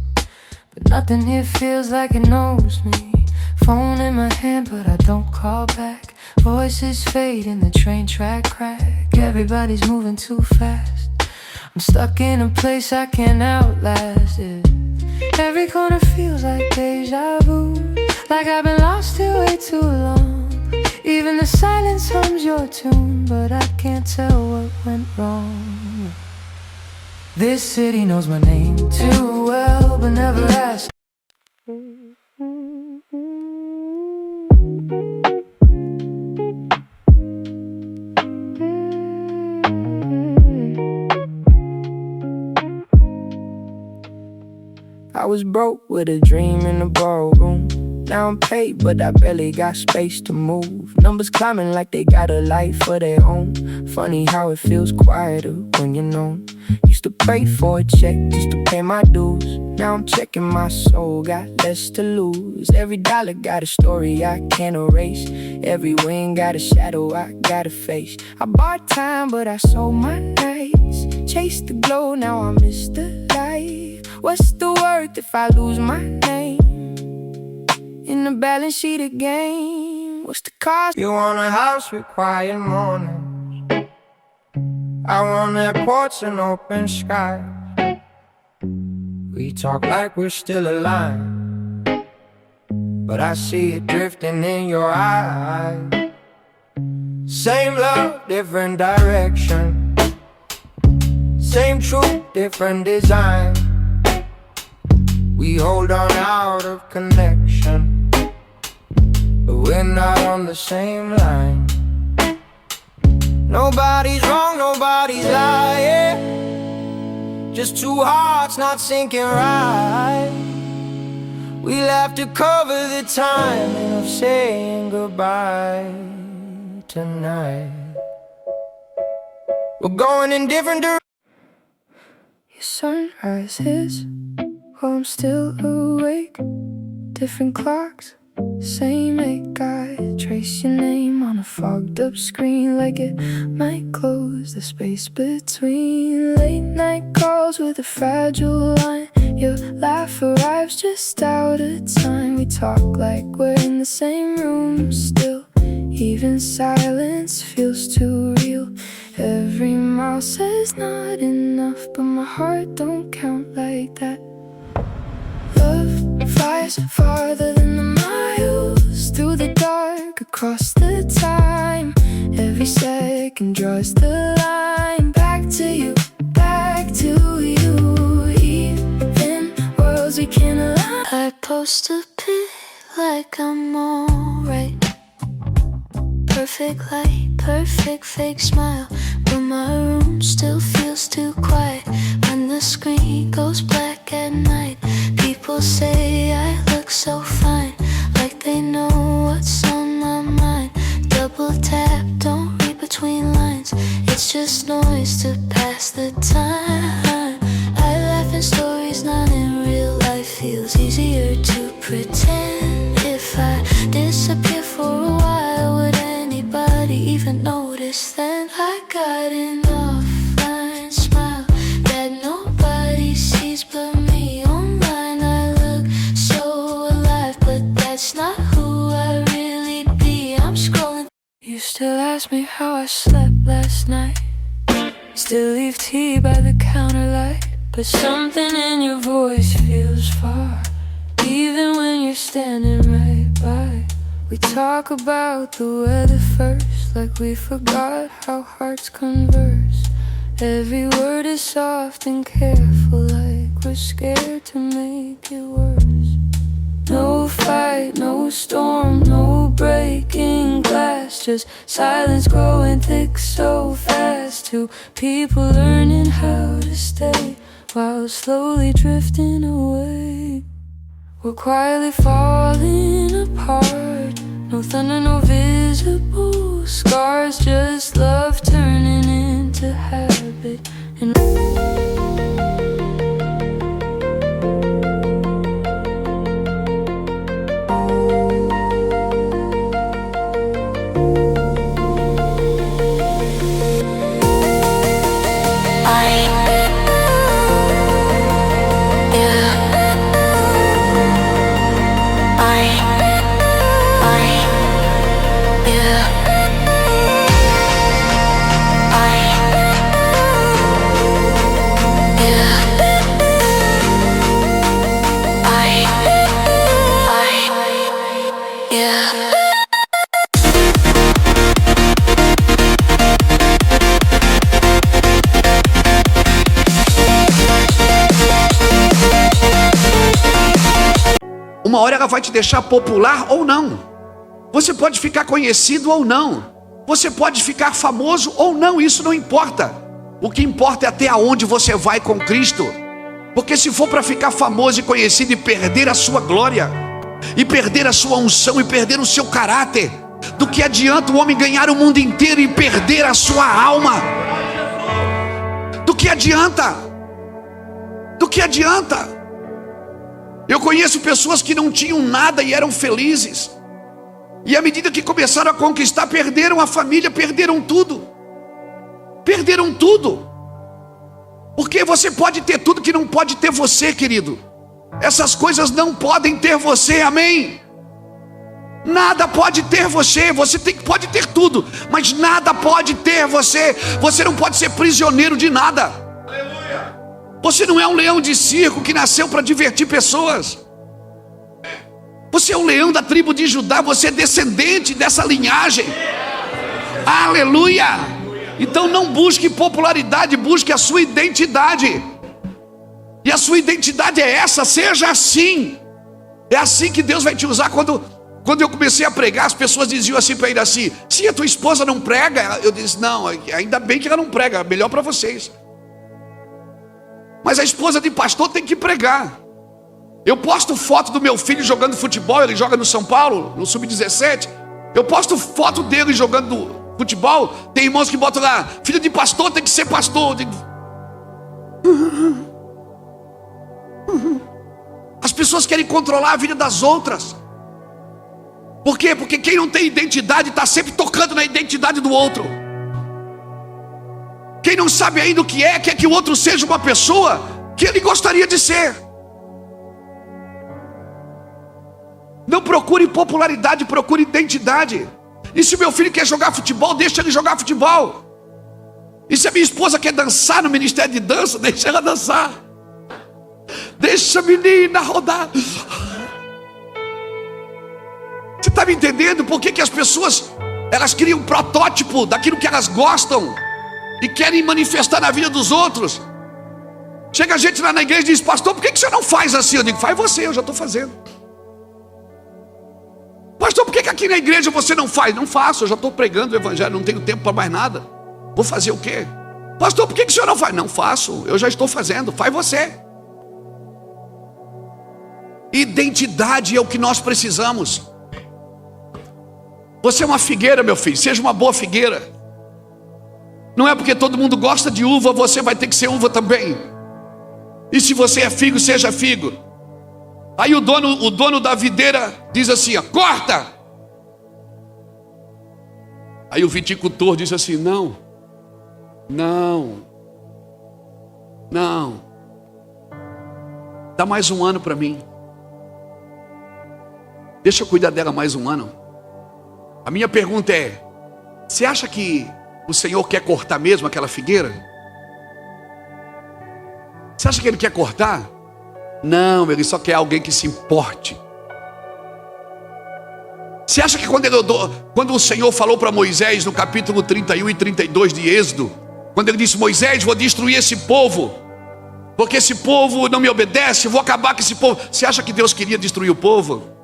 but nothing here feels like it knows me. Phone in my hand but I don't call back. Voices fade in the train track crack. Everybody's moving too fast. I'm stuck in a place I can't outlast it. Every corner feels like deja vu, like I've been lost here way too long. Even the silence hums your tune, but I can't tell what went wrong. This city knows my name too well, but never asks. I was broke with a dream in a ballroom. Now I'm paid, but I barely got space to move. Numbers climbing like they got a life of their own. Funny how it feels quieter when you're known. Used to pray for a check just to pay my dues. Now I'm checking my soul, got less to lose. Every dollar got a story I can't erase. Every win got a shadow I gotta face. I bought time, but I sold my nights. Chased the glow, now I miss the light. What's the worth if I lose my name in the balance sheet again? What's the cost? You want a house with quiet mornings, I want airports and open skies. We talk like we're still alive, but I see it drifting in your eyes. Same love, different direction. Same truth, different design. We hold on out of connection, but we're not on the same line. Nobody's wrong, nobody's lying. Just two hearts not syncing right. We'll have to cover the timing of saying goodbye tonight. We're going in different directions. Your sunrise is while I'm still awake. Different clocks, same ache. I trace your name on a fogged up screen, like it might close the space between. Late night calls with a fragile line. Your laugh arrives just out of time. We talk like we're in the same room still. Even silence feels too real. Every mile says not enough, but my heart don't count like that. Love flies farther than the miles, through the dark, across the time. Every second draws the line. Back to you, back to you. Even worlds we can align. I post a pic like I'm alright. Perfect light, perfect fake smile, but my room still feels too quiet. When the screen goes black at night, people say I look so fine, like they know what's on my mind. Double tap, don't read between lines. It's just noise to pass the time. I laugh in stories, not in real life. Feels easier to pretend. If I disappear for a while, would anybody even notice then? I got an offline smile that nobody sees but me. Online I look so alive, but that's not who I really be. I'm scrolling. You still ask me how I slept last night. Still leave tea by the counter light, but something in your voice feels far, even when you're standing right by. We talk about the weather first, like we forgot how hearts converse. Every word is soft and careful, like we're scared to make it worse. No fight, no storm, no breaking glass, just silence growing thick so fast. Two people learning how to stay while slowly drifting away. We're quietly falling apart. No thunder, no visible scars, just love turning into habit. And uma hora ela vai te deixar popular ou não. Você pode ficar conhecido ou não. Você pode ficar famoso ou não, isso não importa. O que importa é até onde você vai com Cristo. Porque se for para ficar famoso e conhecido e perder a sua glória, e perder a sua unção, e perder o seu caráter, do que adianta o homem ganhar o mundo inteiro e perder a sua alma? Do que adianta? Do que adianta? Eu conheço pessoas que não tinham nada e eram felizes, e à medida que começaram a conquistar, perderam a família, perderam tudo. Perderam tudo. Porque você pode ter tudo que não pode ter você, querido. Essas coisas não podem ter você, amém? Nada pode ter você. Você pode ter tudo, mas nada pode ter você. Você não pode ser prisioneiro de nada. Você não é um leão de circo que nasceu para divertir pessoas. Você é um leão da tribo de Judá. Você é descendente dessa linhagem. Aleluia! Então não busque popularidade, busque a sua identidade. E a sua identidade é essa, seja assim. É assim que Deus vai te usar. Quando eu comecei a pregar, as pessoas diziam assim para ele assim: se a tua esposa não prega, eu disse: não, ainda bem que ela não prega, melhor para vocês. Mas a esposa de pastor tem que pregar. Eu posto foto do meu filho jogando futebol, ele joga no São Paulo, no Sub-17. Eu posto foto dele jogando futebol. Tem irmãos que botam lá: filho de pastor tem que ser pastor. Eu digo, as pessoas querem controlar a vida das outras. Por quê? Porque quem não tem identidade está sempre tocando na identidade do outro. Quem não sabe ainda o que é, quer que o outro seja uma pessoa que ele gostaria de ser. Não procure popularidade, procure identidade. E se meu filho quer jogar futebol, deixa ele jogar futebol. E se a minha esposa quer dançar no ministério de dança, deixa ela dançar. Deixa a menina rodar. Você está me entendendo? Por que as pessoas, elas criam um protótipo daquilo que elas gostam e querem manifestar na vida dos outros? Chega a gente lá na igreja e diz: pastor, por que você não faz assim? Eu digo: faz você, eu já estou fazendo. Pastor, por que aqui na igreja você não faz? Não faço, eu já estou pregando o evangelho, não tenho tempo para mais nada. Vou fazer o quê? Pastor, por que o senhor não faz? Não faço, eu já estou fazendo, faz você. Identidade é o que nós precisamos. Você é uma figueira, meu filho, seja uma boa figueira. Não é porque todo mundo gosta de uva, você vai ter que ser uva também. E se você é figo, seja figo. Aí o dono da videira diz assim: ó, corta. Aí o viticultor diz assim: não, dá mais um ano para mim. Deixa eu cuidar dela mais um ano. A minha pergunta é: você acha que o Senhor quer cortar mesmo aquela figueira? Você acha que Ele quer cortar? Não, Ele só quer alguém que se importe. Você acha que quando o Senhor falou para Moisés no capítulo 31 e 32 de Êxodo, quando Ele disse: Moisés, vou destruir esse povo, porque esse povo não me obedece, eu vou acabar com esse povo. Você acha que Deus queria destruir o povo?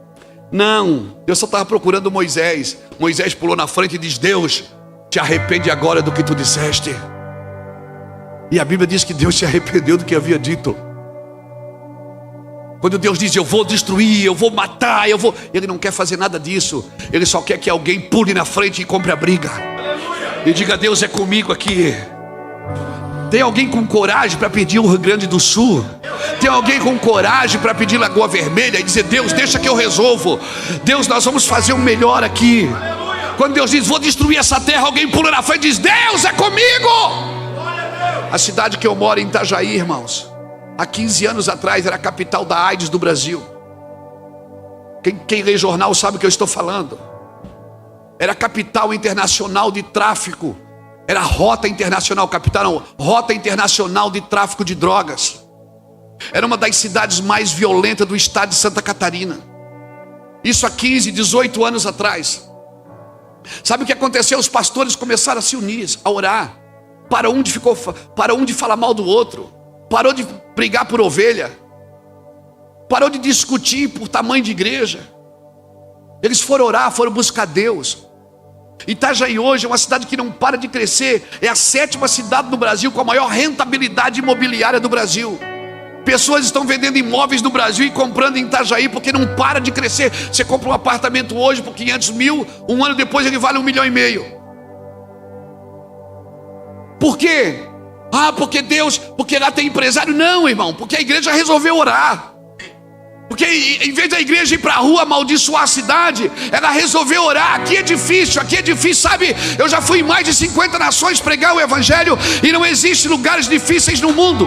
Não, Deus só estava procurando Moisés. Moisés pulou na frente e diz: Deus, te arrepende agora do que tu disseste. E a Bíblia diz que Deus se arrependeu do que havia dito. Quando Deus diz: eu vou destruir, eu vou matar, Ele não quer fazer nada disso. Ele só quer que alguém pule na frente e compre a briga e diga: Deus é comigo aqui. Tem alguém com coragem para pedir o Rio Grande do Sul? Tem alguém com coragem para pedir Lagoa Vermelha e dizer: Deus, deixa que eu resolvo. Deus, nós vamos fazer o melhor aqui. Quando Deus diz: vou destruir essa terra, alguém pula na frente e diz: Deus é comigo. A cidade que eu moro, em Itajaí, irmãos, há 15 anos atrás era a capital da AIDS do Brasil. Quem lê jornal sabe o que eu estou falando. Era a capital internacional de tráfico. Era a rota internacional, capital não, rota internacional de tráfico de drogas. Era uma das cidades mais violentas do estado de Santa Catarina. Isso há 15, 18 anos atrás. Sabe o que aconteceu? Os pastores começaram a se unir, a orar. Parou um de falar mal do outro. Parou de brigar por ovelha. Parou de discutir por tamanho de igreja. Eles foram orar, foram buscar Deus. Itajaí hoje é uma cidade que não para de crescer. É a 7ª cidade do Brasil com a maior rentabilidade imobiliária do Brasil. Pessoas estão vendendo imóveis no Brasil e comprando em Itajaí porque não para de crescer. Você compra um apartamento hoje por 500 mil, um ano depois ele vale 1,5 milhão. Por quê? Porque lá tem empresário. Não, irmão, porque a igreja resolveu orar. Porque em vez da igreja ir para a rua amaldiçoar a cidade, ela resolveu orar. Aqui é difícil, sabe? Eu já fui em mais de 50 nações pregar o evangelho e não existe lugares difíceis no mundo.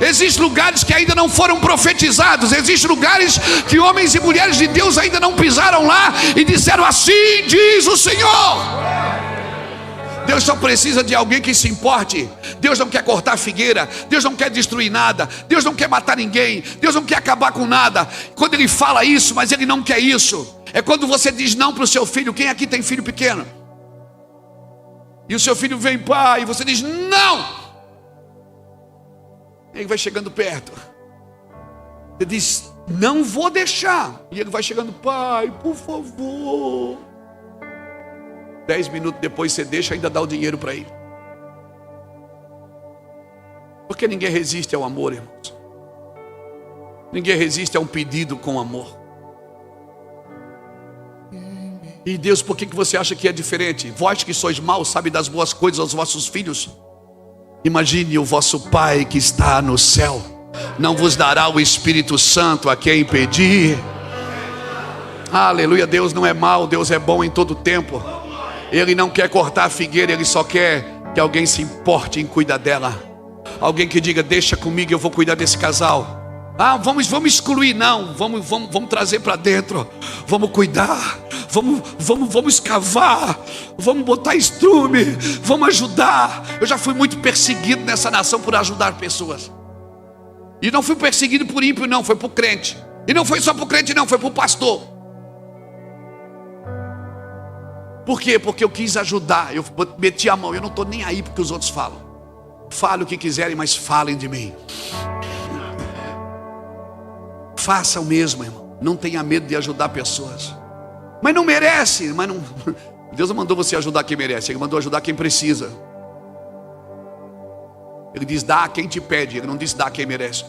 Existem lugares que ainda não foram profetizados. Existem lugares que homens e mulheres de Deus ainda não pisaram lá e disseram: assim diz o Senhor. Deus só precisa de alguém que se importe. Deus não quer cortar figueira. Deus não quer destruir nada. Deus não quer matar ninguém. Deus não quer acabar com nada. Quando Ele fala isso, mas Ele não quer isso. É quando você diz não para o seu filho. Quem aqui tem filho pequeno? E o seu filho vem: pai, e você diz não. Ele vai chegando perto. Você diz: não vou deixar. E ele vai chegando: pai, por favor. 10 minutos depois você deixa, ainda dá o dinheiro para ele. Porque ninguém resiste ao amor, irmãos. Ninguém resiste a um pedido com amor. E Deus, por que você acha que é diferente? Vós que sois maus, sabe das boas coisas aos vossos filhos? Imagine o vosso Pai que está no céu. Não vos dará o Espírito Santo a quem pedir. Aleluia, Deus não é mau, Deus é bom em todo tempo. Ele não quer cortar a figueira, Ele só quer que alguém se importe em cuidar dela. Alguém que diga: deixa comigo, eu vou cuidar desse casal. Vamos excluir, não, vamos trazer para dentro. Vamos cuidar, vamos escavar, vamos botar estrume, vamos ajudar. Eu já fui muito perseguido nessa nação por ajudar pessoas. E não fui perseguido por ímpio, não, foi por crente. E não foi só por crente, não, foi por pastor. Por quê? Porque eu quis ajudar. Eu meti a mão. Eu não estou nem aí porque os outros falam. Falem o que quiserem, mas falem de mim. Faça o mesmo, irmão. Não tenha medo de ajudar pessoas. Mas não merece. Deus não mandou você ajudar quem merece. Ele mandou ajudar quem precisa. Ele diz: dá a quem te pede. Ele não diz: dá a quem merece.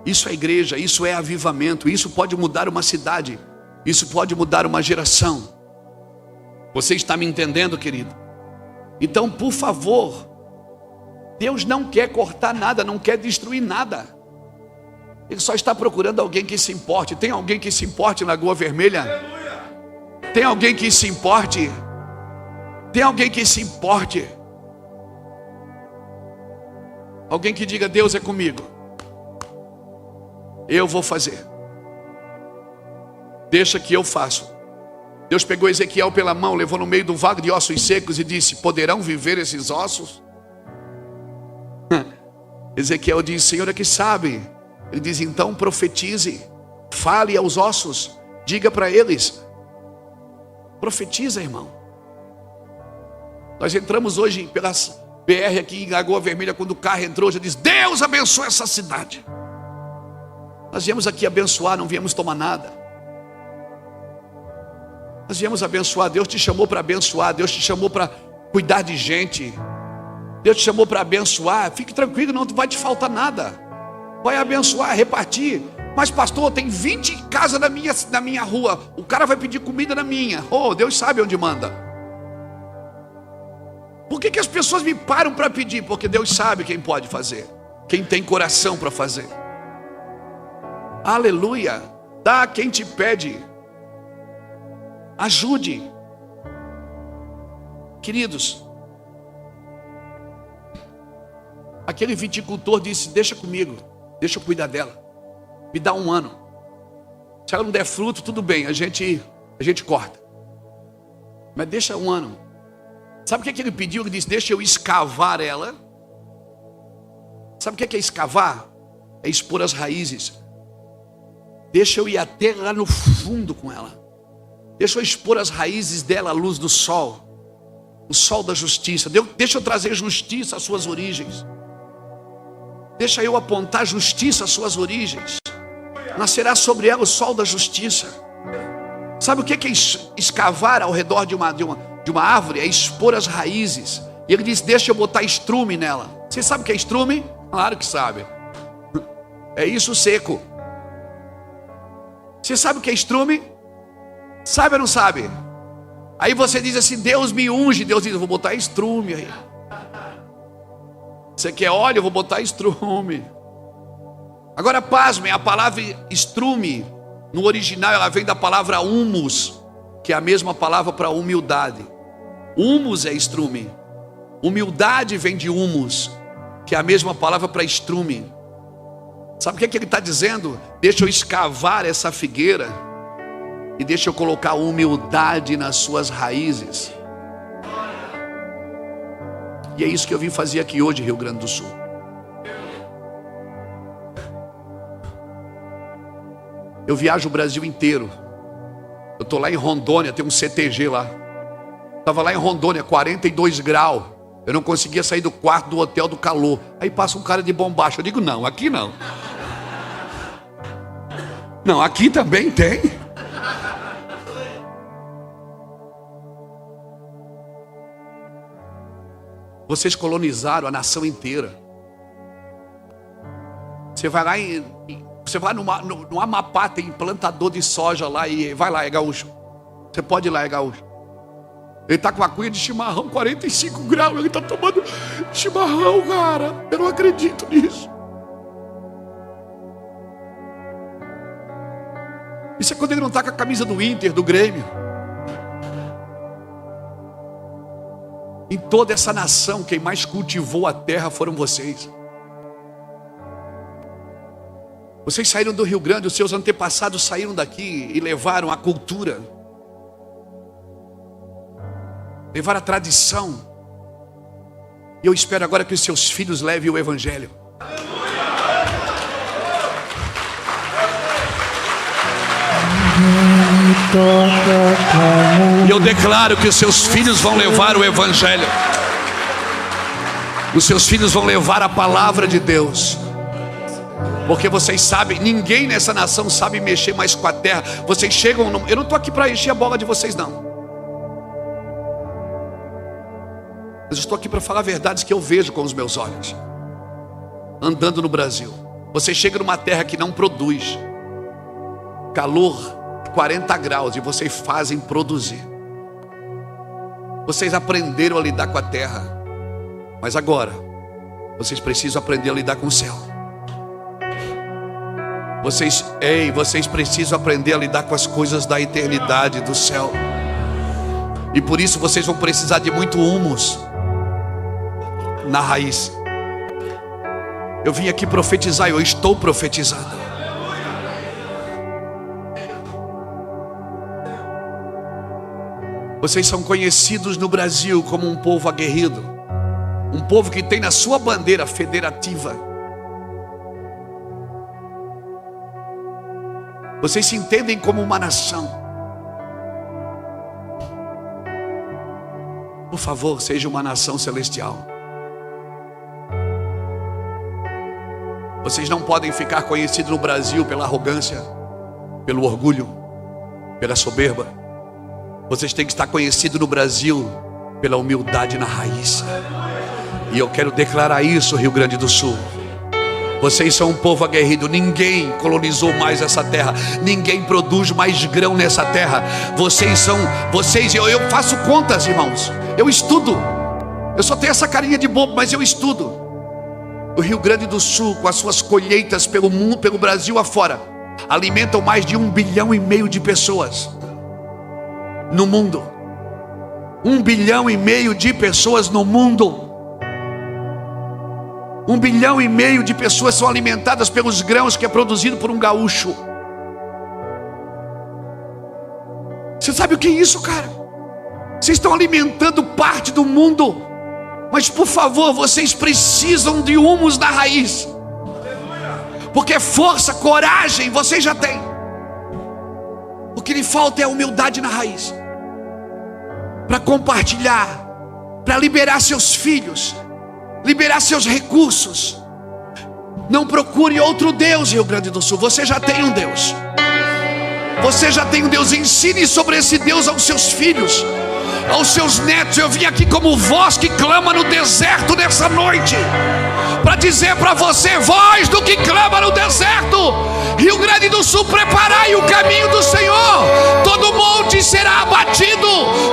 Isso é igreja, isso é avivamento. Isso pode mudar uma cidade. Isso pode mudar uma geração. Você está me entendendo, querido? Então, por favor, Deus não quer cortar nada, não quer destruir nada. Ele só está procurando alguém que se importe. Tem alguém que se importe na Lagoa Vermelha? Tem alguém que se importe? Tem alguém que se importe? Alguém que diga: Deus é comigo. Eu vou fazer. Deixa que eu faço. Deus pegou Ezequiel pela mão, levou no meio do vale de ossos secos e disse: poderão viver esses ossos? Ezequiel diz: Senhor é que sabe. Ele diz: então profetize, fale aos ossos, diga para eles. Profetiza, irmão. Nós entramos hoje BR aqui em Lagoa Vermelha, quando o carro entrou, já disse: Deus abençoe essa cidade. Nós viemos aqui abençoar, não viemos tomar nada. Nós viemos abençoar. Deus te chamou para abençoar. Deus te chamou para cuidar de gente. Deus te chamou para abençoar. Fique tranquilo, não vai te faltar nada. Vai abençoar, repartir. Mas pastor, tem 20 casas na minha rua. O cara vai pedir comida na minha. Oh, Deus sabe onde manda. Por que as pessoas me param para pedir? Porque Deus sabe quem pode fazer, quem tem coração para fazer. Aleluia. Dá a quem te pede. Ajude. Queridos, aquele viticultor disse: deixa comigo, deixa eu cuidar dela, me dá 1 ano. Se ela não der fruto, tudo bem, a gente corta, mas deixa 1 ano. Sabe o que ele pediu? Ele disse: deixa eu escavar ela. Sabe o que é escavar? É expor as raízes. Deixa eu ir até lá no fundo com ela. Deixa eu expor as raízes dela à luz do sol, o sol da justiça. Deixa eu trazer justiça às suas origens. Deixa eu apontar justiça às suas origens. Nascerá sobre ela o sol da justiça. Sabe o que é escavar ao redor de uma árvore? É expor as raízes. E ele disse: deixa eu botar estrume nela. Você sabe o que é estrume? Claro que sabe. É isso seco. Você sabe o que é estrume? Sabe ou não sabe? Aí você diz assim: Deus me unge. Deus diz: eu vou botar estrume aí. Você quer óleo? Eu vou botar estrume. Agora pasmem, a palavra estrume no original ela vem da palavra humus, que é a mesma palavra para humildade. Humus é estrume. Humildade vem de humus, que é a mesma palavra para estrume. Sabe o que ele está dizendo? Deixa eu escavar essa figueira e deixa eu colocar humildade nas suas raízes. E é isso que eu vim fazer aqui hoje, Rio Grande do Sul. Eu viajo o Brasil inteiro. Eu estou lá em Rondônia, tem um CTG lá. Estava lá em Rondônia, 42 graus. Eu não conseguia sair do quarto do hotel do calor. Aí passa um cara de bombacha. Eu digo: não, aqui não. Não, aqui também tem. Vocês colonizaram a nação inteira. Você vai lá você vai no Amapá, tem plantador de soja lá, e vai lá, é gaúcho. Você pode ir lá, é gaúcho. Ele está com a cuia de chimarrão, 45 graus. Ele está tomando chimarrão, cara. Eu não acredito nisso. Isso é quando ele não está com a camisa do Inter, do Grêmio. Em toda essa nação, quem mais cultivou a terra foram vocês. Vocês saíram do Rio Grande, os seus antepassados saíram daqui e levaram a cultura, levaram a tradição. E eu espero agora que os seus filhos levem o Evangelho. E eu declaro que os seus filhos vão levar o Evangelho. Os seus filhos vão levar a palavra de Deus. Porque vocês sabem, ninguém nessa nação sabe mexer mais com a terra. Vocês chegam, eu não estou aqui para encher a bola de vocês não. Mas estou aqui para falar verdades que eu vejo com os meus olhos. Andando no Brasil. Vocês chegam numa terra que não produz. Calor 40 graus e vocês fazem produzir. Vocês aprenderam a lidar com a terra. Mas agora vocês precisam aprender a lidar com o céu. Vocês precisam aprender a lidar com as coisas da eternidade, do céu. E por isso vocês vão precisar de muito humus na raiz. Eu vim aqui profetizar, eu estou profetizando. Vocês são conhecidos no Brasil como um povo aguerrido, um povo que tem na sua bandeira federativa. Vocês se entendem como uma nação. Por favor, seja uma nação celestial. Vocês não podem ficar conhecidos no Brasil pela arrogância, pelo orgulho, pela soberba. Vocês têm que estar conhecidos no Brasil pela humildade na raiz. E eu quero declarar isso, Rio Grande do Sul. Vocês são um povo aguerrido. Ninguém colonizou mais essa terra. Ninguém produz mais grão nessa terra. Eu faço contas, irmãos. Eu estudo. Eu só tenho essa carinha de bobo, mas eu estudo. O Rio Grande do Sul, com as suas colheitas pelo mundo, pelo Brasil afora, alimentam mais de 1,5 bilhão de pessoas no mundo. 1,5 bilhão de pessoas no mundo. 1,5 bilhão de pessoas são alimentadas pelos grãos que é produzido por um gaúcho. Você sabe o que é isso, cara? Vocês estão alimentando parte do mundo. Mas por favor, vocês precisam de humus na raiz. Porque força, coragem, vocês já têm. O que lhe falta é a humildade na raiz. Para compartilhar, para liberar seus filhos, liberar seus recursos. Não procure outro Deus, Rio Grande do Sul. Você já tem um Deus. Você já tem um Deus. Ensine sobre esse Deus aos seus filhos, aos seus netos. Eu vim aqui como voz que clama no deserto nessa noite, para dizer para você, voz do que clama no deserto: Rio Grande do Sul, preparai o caminho do Senhor. Todo monte será abatido,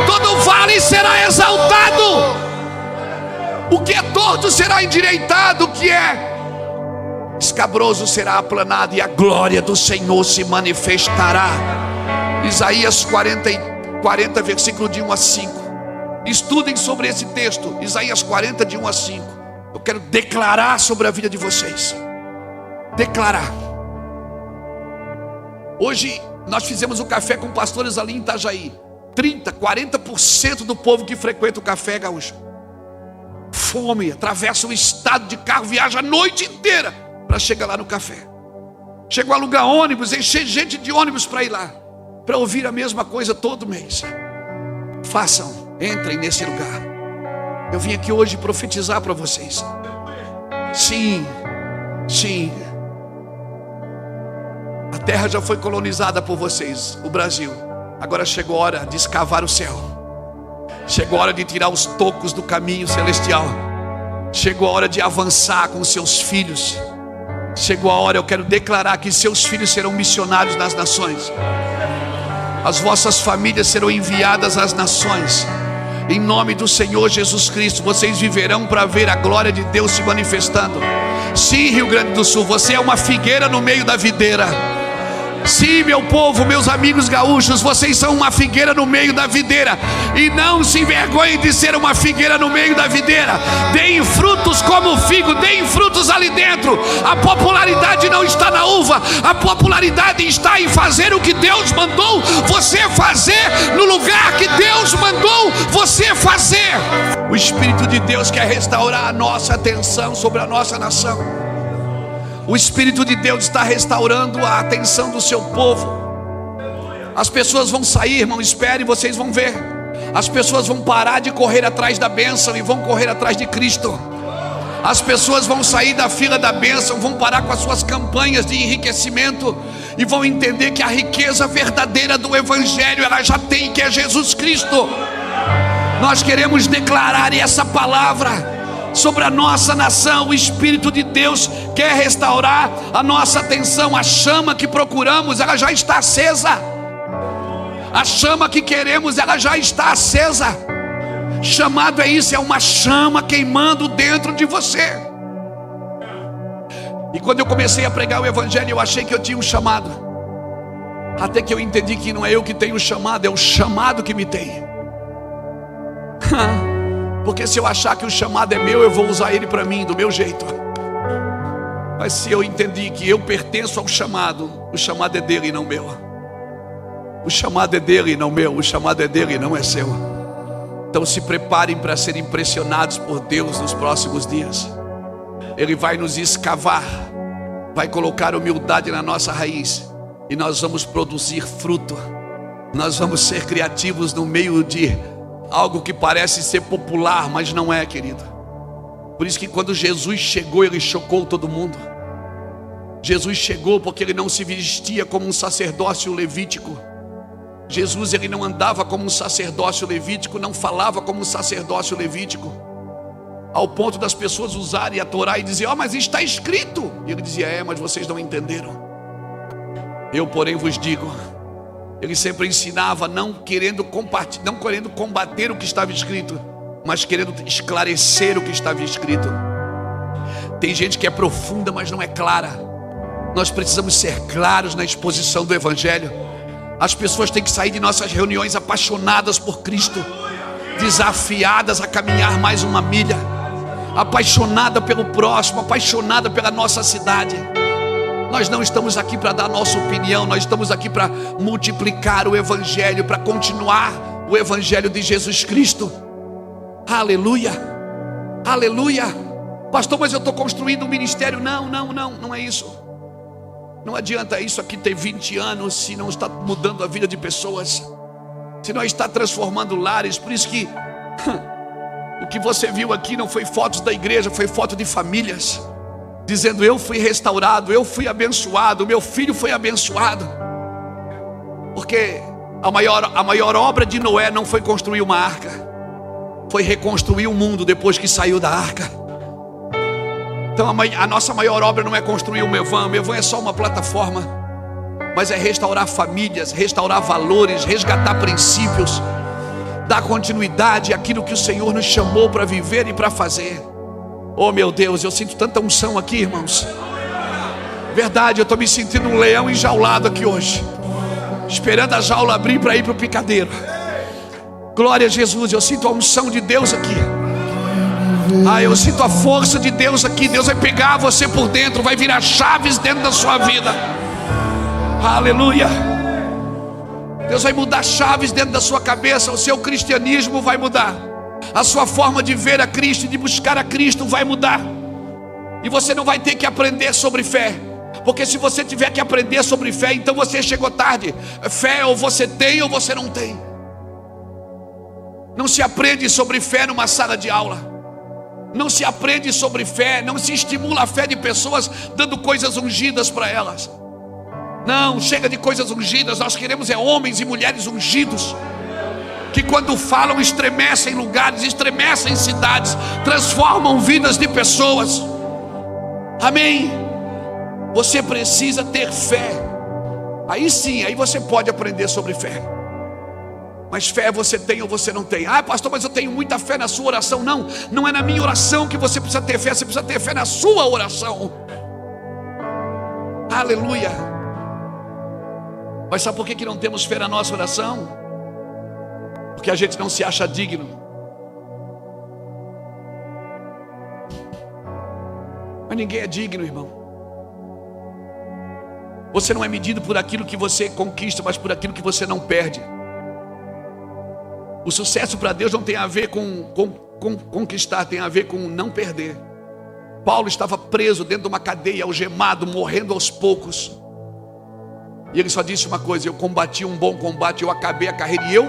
todo vale será exaltado. O que é torto será endireitado, o que é escabroso será aplanado, e a glória do Senhor se manifestará. Isaías 40, versículo de 1 a 5. Estudem sobre esse texto, Isaías 40, de 1 a 5. Eu quero declarar sobre a vida de vocês. Declarar. Hoje nós fizemos um café com pastores ali em Itajaí. 40% do povo que frequenta o café é gaúcho. Fome, atravessa o estado de carro, viaja a noite inteira para chegar lá no café. Chegou a alugar ônibus, encher gente de ônibus para ir lá, para ouvir a mesma coisa todo mês. Façam, entrem nesse lugar. Eu vim aqui hoje profetizar para vocês. Sim, sim. A terra já foi colonizada por vocês, o Brasil. Agora chegou a hora de escavar o céu. Chegou a hora de tirar os tocos do caminho celestial. Chegou a hora de avançar com seus filhos. Chegou a hora, eu quero declarar que seus filhos serão missionários nas nações. As vossas famílias serão enviadas às nações. Em nome do Senhor Jesus Cristo, vocês viverão para ver a glória de Deus se manifestando. Sim, Rio Grande do Sul, você é uma figueira no meio da videira. Sim, meu povo, meus amigos gaúchos, vocês são uma figueira no meio da videira. E não se envergonhem de ser uma figueira no meio da videira. Deem frutos como figo, deem frutos ali dentro. A popularidade não está na uva, a popularidade está em fazer o que Deus mandou você fazer, no lugar que Deus mandou você fazer. O Espírito de Deus quer restaurar a nossa atenção sobre a nossa nação. O Espírito de Deus está restaurando a atenção do seu povo. As pessoas vão sair, irmão, espere, vocês vão ver. As pessoas vão parar de correr atrás da bênção e vão correr atrás de Cristo. As pessoas vão sair da fila da bênção, vão parar com as suas campanhas de enriquecimento e vão entender que a riqueza verdadeira do Evangelho ela já tem, que é Jesus Cristo. Nós queremos declarar essa palavra sobre a nossa nação. O Espírito de Deus quer restaurar a nossa atenção. A chama que procuramos, ela já está acesa. A chama que queremos, ela já está acesa. Chamado é isso, é uma chama queimando dentro de você. E quando eu comecei a pregar o Evangelho, eu achei que eu tinha um chamado. Até que eu entendi que não é eu que tenho o chamado, é o chamado que me tem. Porque se eu achar que o chamado é meu, eu vou usar ele para mim, do meu jeito. Mas se eu entendi que eu pertenço ao chamado, o chamado é dele e não meu. O chamado é dele e não meu. O chamado é dele e não é seu. Então se preparem para serem impressionados por Deus nos próximos dias. Ele vai nos escavar, vai colocar humildade na nossa raiz, e nós vamos produzir fruto. Nós vamos ser criativos no meio de algo que parece ser popular, mas não é, querido. Por isso que quando Jesus chegou, ele chocou todo mundo. Jesus chegou porque ele não se vestia como um sacerdócio levítico. Jesus, ele não andava como um sacerdócio levítico, não falava como um sacerdócio levítico, ao ponto das pessoas usarem a Torá e dizer: mas está escrito. E ele dizia: mas vocês não entenderam. Eu, porém, vos digo. Ele sempre ensinava não querendo combater o que estava escrito, mas querendo esclarecer o que estava escrito. Tem gente que é profunda, mas não é clara. Nós precisamos ser claros na exposição do Evangelho. As pessoas têm que sair de nossas reuniões apaixonadas por Cristo, desafiadas a caminhar mais uma milha, apaixonada pelo próximo, apaixonada pela nossa cidade. Nós não estamos aqui para dar nossa opinião, nós estamos aqui para multiplicar o Evangelho, para continuar o Evangelho de Jesus Cristo. Aleluia, aleluia. Pastor, mas eu estou construindo um ministério. Não é isso. Não adianta isso aqui ter 20 anos se não está mudando a vida de pessoas, se não está transformando lares. Por isso que o que você viu aqui não foi fotos da igreja, foi foto de famílias, dizendo: eu fui restaurado, eu fui abençoado, meu filho foi abençoado. Porque a maior obra de Noé não foi construir uma arca, foi reconstruir o mundo depois que saiu da arca. Então a nossa maior obra não é construir o Mevan é só uma plataforma, mas é restaurar famílias, restaurar valores, resgatar princípios, dar continuidade àquilo que o Senhor nos chamou para viver e para fazer. Oh meu Deus, eu sinto tanta unção aqui, irmãos. Verdade, eu estou me sentindo um leão enjaulado aqui hoje, esperando a jaula abrir para ir para o picadeiro. Glória a Jesus, eu sinto a unção de Deus aqui. Eu sinto a força de Deus aqui. Deus vai pegar você por dentro, vai virar chaves dentro da sua vida. Aleluia. Deus vai mudar chaves dentro da sua cabeça. O seu cristianismo vai mudar, a sua forma de ver a Cristo e de buscar a Cristo vai mudar. E você não vai ter que aprender sobre fé, porque se você tiver que aprender sobre fé, então você chegou tarde. Fé ou você tem ou você não tem. Não se aprende sobre fé numa sala de aula. Não se aprende sobre fé, não se estimula a fé de pessoas dando coisas ungidas para elas. Não, chega de coisas ungidas. Nós queremos homens e mulheres ungidos, que quando falam estremecem lugares, estremecem cidades, transformam vidas de pessoas. Amém? Você precisa ter fé. Aí sim, aí você pode aprender sobre fé. Mas fé você tem ou você não tem? Pastor, mas eu tenho muita fé na sua oração. Não é na minha oração que você precisa ter fé, você precisa ter fé na sua oração. Aleluia. Mas sabe por que não temos fé na nossa oração? Porque a gente não se acha digno. Mas ninguém é digno, irmão. Você não é medido por aquilo que você conquista, mas por aquilo que você não perde. O sucesso para Deus não tem a ver com conquistar, tem a ver com não perder. Paulo estava preso dentro de uma cadeia, algemado, morrendo aos poucos. E ele só disse uma coisa: eu combati um bom combate, eu acabei a carreira e eu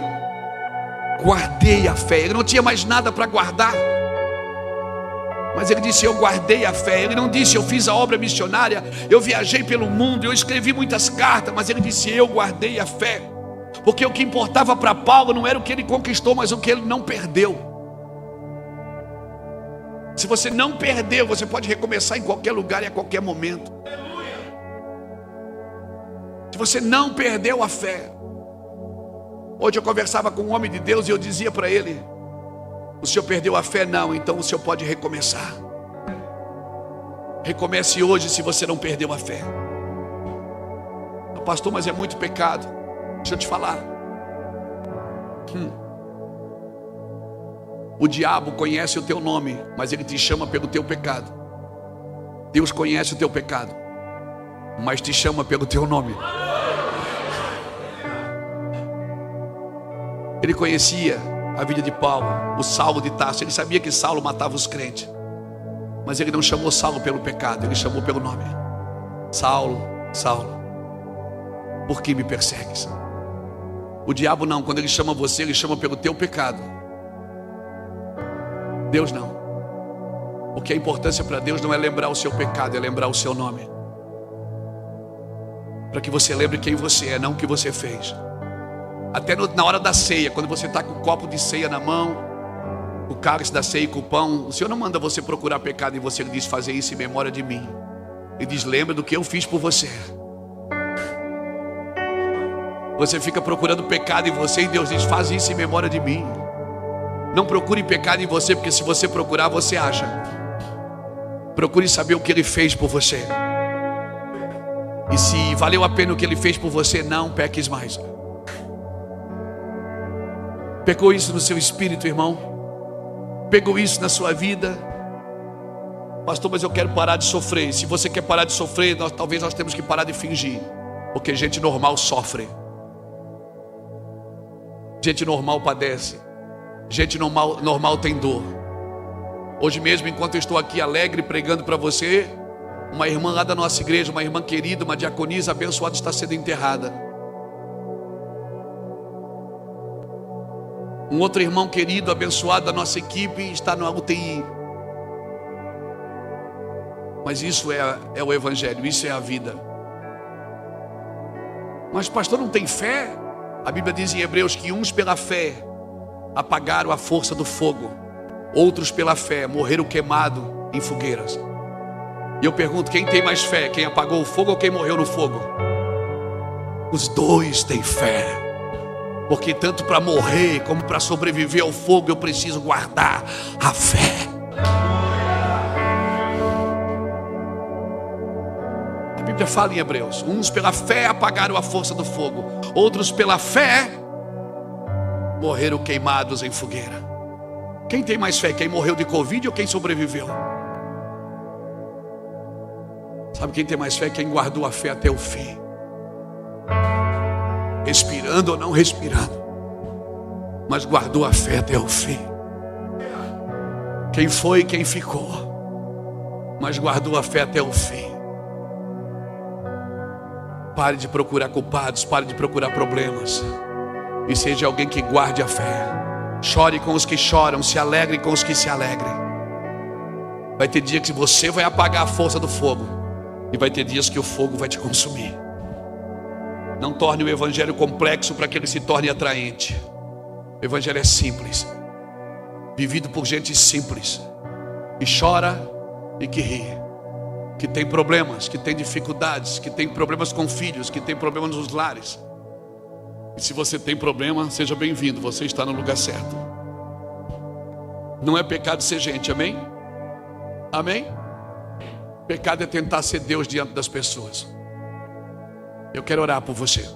guardei a fé. Ele não tinha mais nada para guardar, mas ele disse: eu guardei a fé. Ele não disse: eu fiz a obra missionária, eu viajei pelo mundo, eu escrevi muitas cartas. Mas ele disse: eu guardei a fé. Porque o que importava para Paulo não era o que ele conquistou, mas o que ele não perdeu. Se você não perdeu, você pode recomeçar em qualquer lugar e a qualquer momento. Se você não perdeu a fé. Hoje eu conversava com um homem de Deus e eu dizia para ele: o senhor perdeu a fé? Não, então o senhor pode recomeçar. Recomece hoje se você não perdeu a fé. Pastor, mas é muito pecado. Deixa eu te falar. O diabo conhece o teu nome, mas ele te chama pelo teu pecado. Deus conhece o teu pecado, mas te chama pelo teu nome. Ele conhecia a vida de Paulo, o Saulo de Tarso. Ele sabia que Saulo matava os crentes, mas ele não chamou Saulo pelo pecado, ele chamou pelo nome. Saulo, Saulo, por que me persegues? O diabo não, quando ele chama você, ele chama pelo teu pecado. Deus não. Porque a importância para Deus não é lembrar o seu pecado, é lembrar o seu nome. para que você lembre quem você é, não o que você fez. Até na hora da ceia, quando você está com o copo de ceia na mão, o cálice da ceia e com o pão, o Senhor não manda você procurar pecado em você. Ele diz: fazer isso em memória de mim. Ele diz: lembra do que eu fiz por você. Você fica procurando pecado em você e Deus diz: faz isso em memória de mim. Não procure pecado em você, porque se você procurar, você acha. Procure saber o que Ele fez por você. E se valeu a pena o que Ele fez por você, não peques mais. Pegou isso no seu espírito, irmão? Pegou isso na sua vida? Pastor, mas eu quero parar de sofrer. Se você quer parar de sofrer, talvez nós temos que parar de fingir. Porque gente normal sofre. Gente normal padece. Gente normal tem dor. Hoje mesmo, enquanto eu estou aqui alegre pregando para você, uma irmã lá da nossa igreja, uma irmã querida, uma diaconisa abençoada, está sendo enterrada. Um outro irmão querido, abençoado da nossa equipe, está na UTI. Mas isso é o Evangelho, isso é a vida. Mas pastor, não tem fé? A Bíblia diz em Hebreus que uns pela fé apagaram a força do fogo, outros pela fé morreram queimados em fogueiras. E eu pergunto, quem tem mais fé? Quem apagou o fogo ou quem morreu no fogo? Os dois têm fé. Porque tanto para morrer como para sobreviver ao fogo eu preciso guardar a fé. A Bíblia fala em Hebreus: uns pela fé apagaram a força do fogo, outros pela fé morreram queimados em fogueira. Quem tem mais fé? Quem morreu de Covid ou quem sobreviveu? Sabe quem tem mais fé? Quem guardou a fé até o fim. Respirando ou não respirando, mas guardou a fé até o fim. Quem foi e quem ficou, mas guardou a fé até o fim. Pare de procurar culpados, pare de procurar problemas, e seja alguém que guarde a fé. Chore com os que choram, se alegre com os que se alegrem. Vai ter dia que você vai apagar a força do fogo, e vai ter dias que o fogo vai te consumir. Não torne o Evangelho complexo para que ele se torne atraente. O Evangelho é simples, vivido por gente simples, que chora e que ri, que tem problemas, que tem dificuldades, que tem problemas com filhos, que tem problemas nos lares. E se você tem problema, seja bem-vindo, você está no lugar certo. Não é pecado ser gente, amém? Amém? Pecado é tentar ser Deus diante das pessoas. Eu quero orar por você.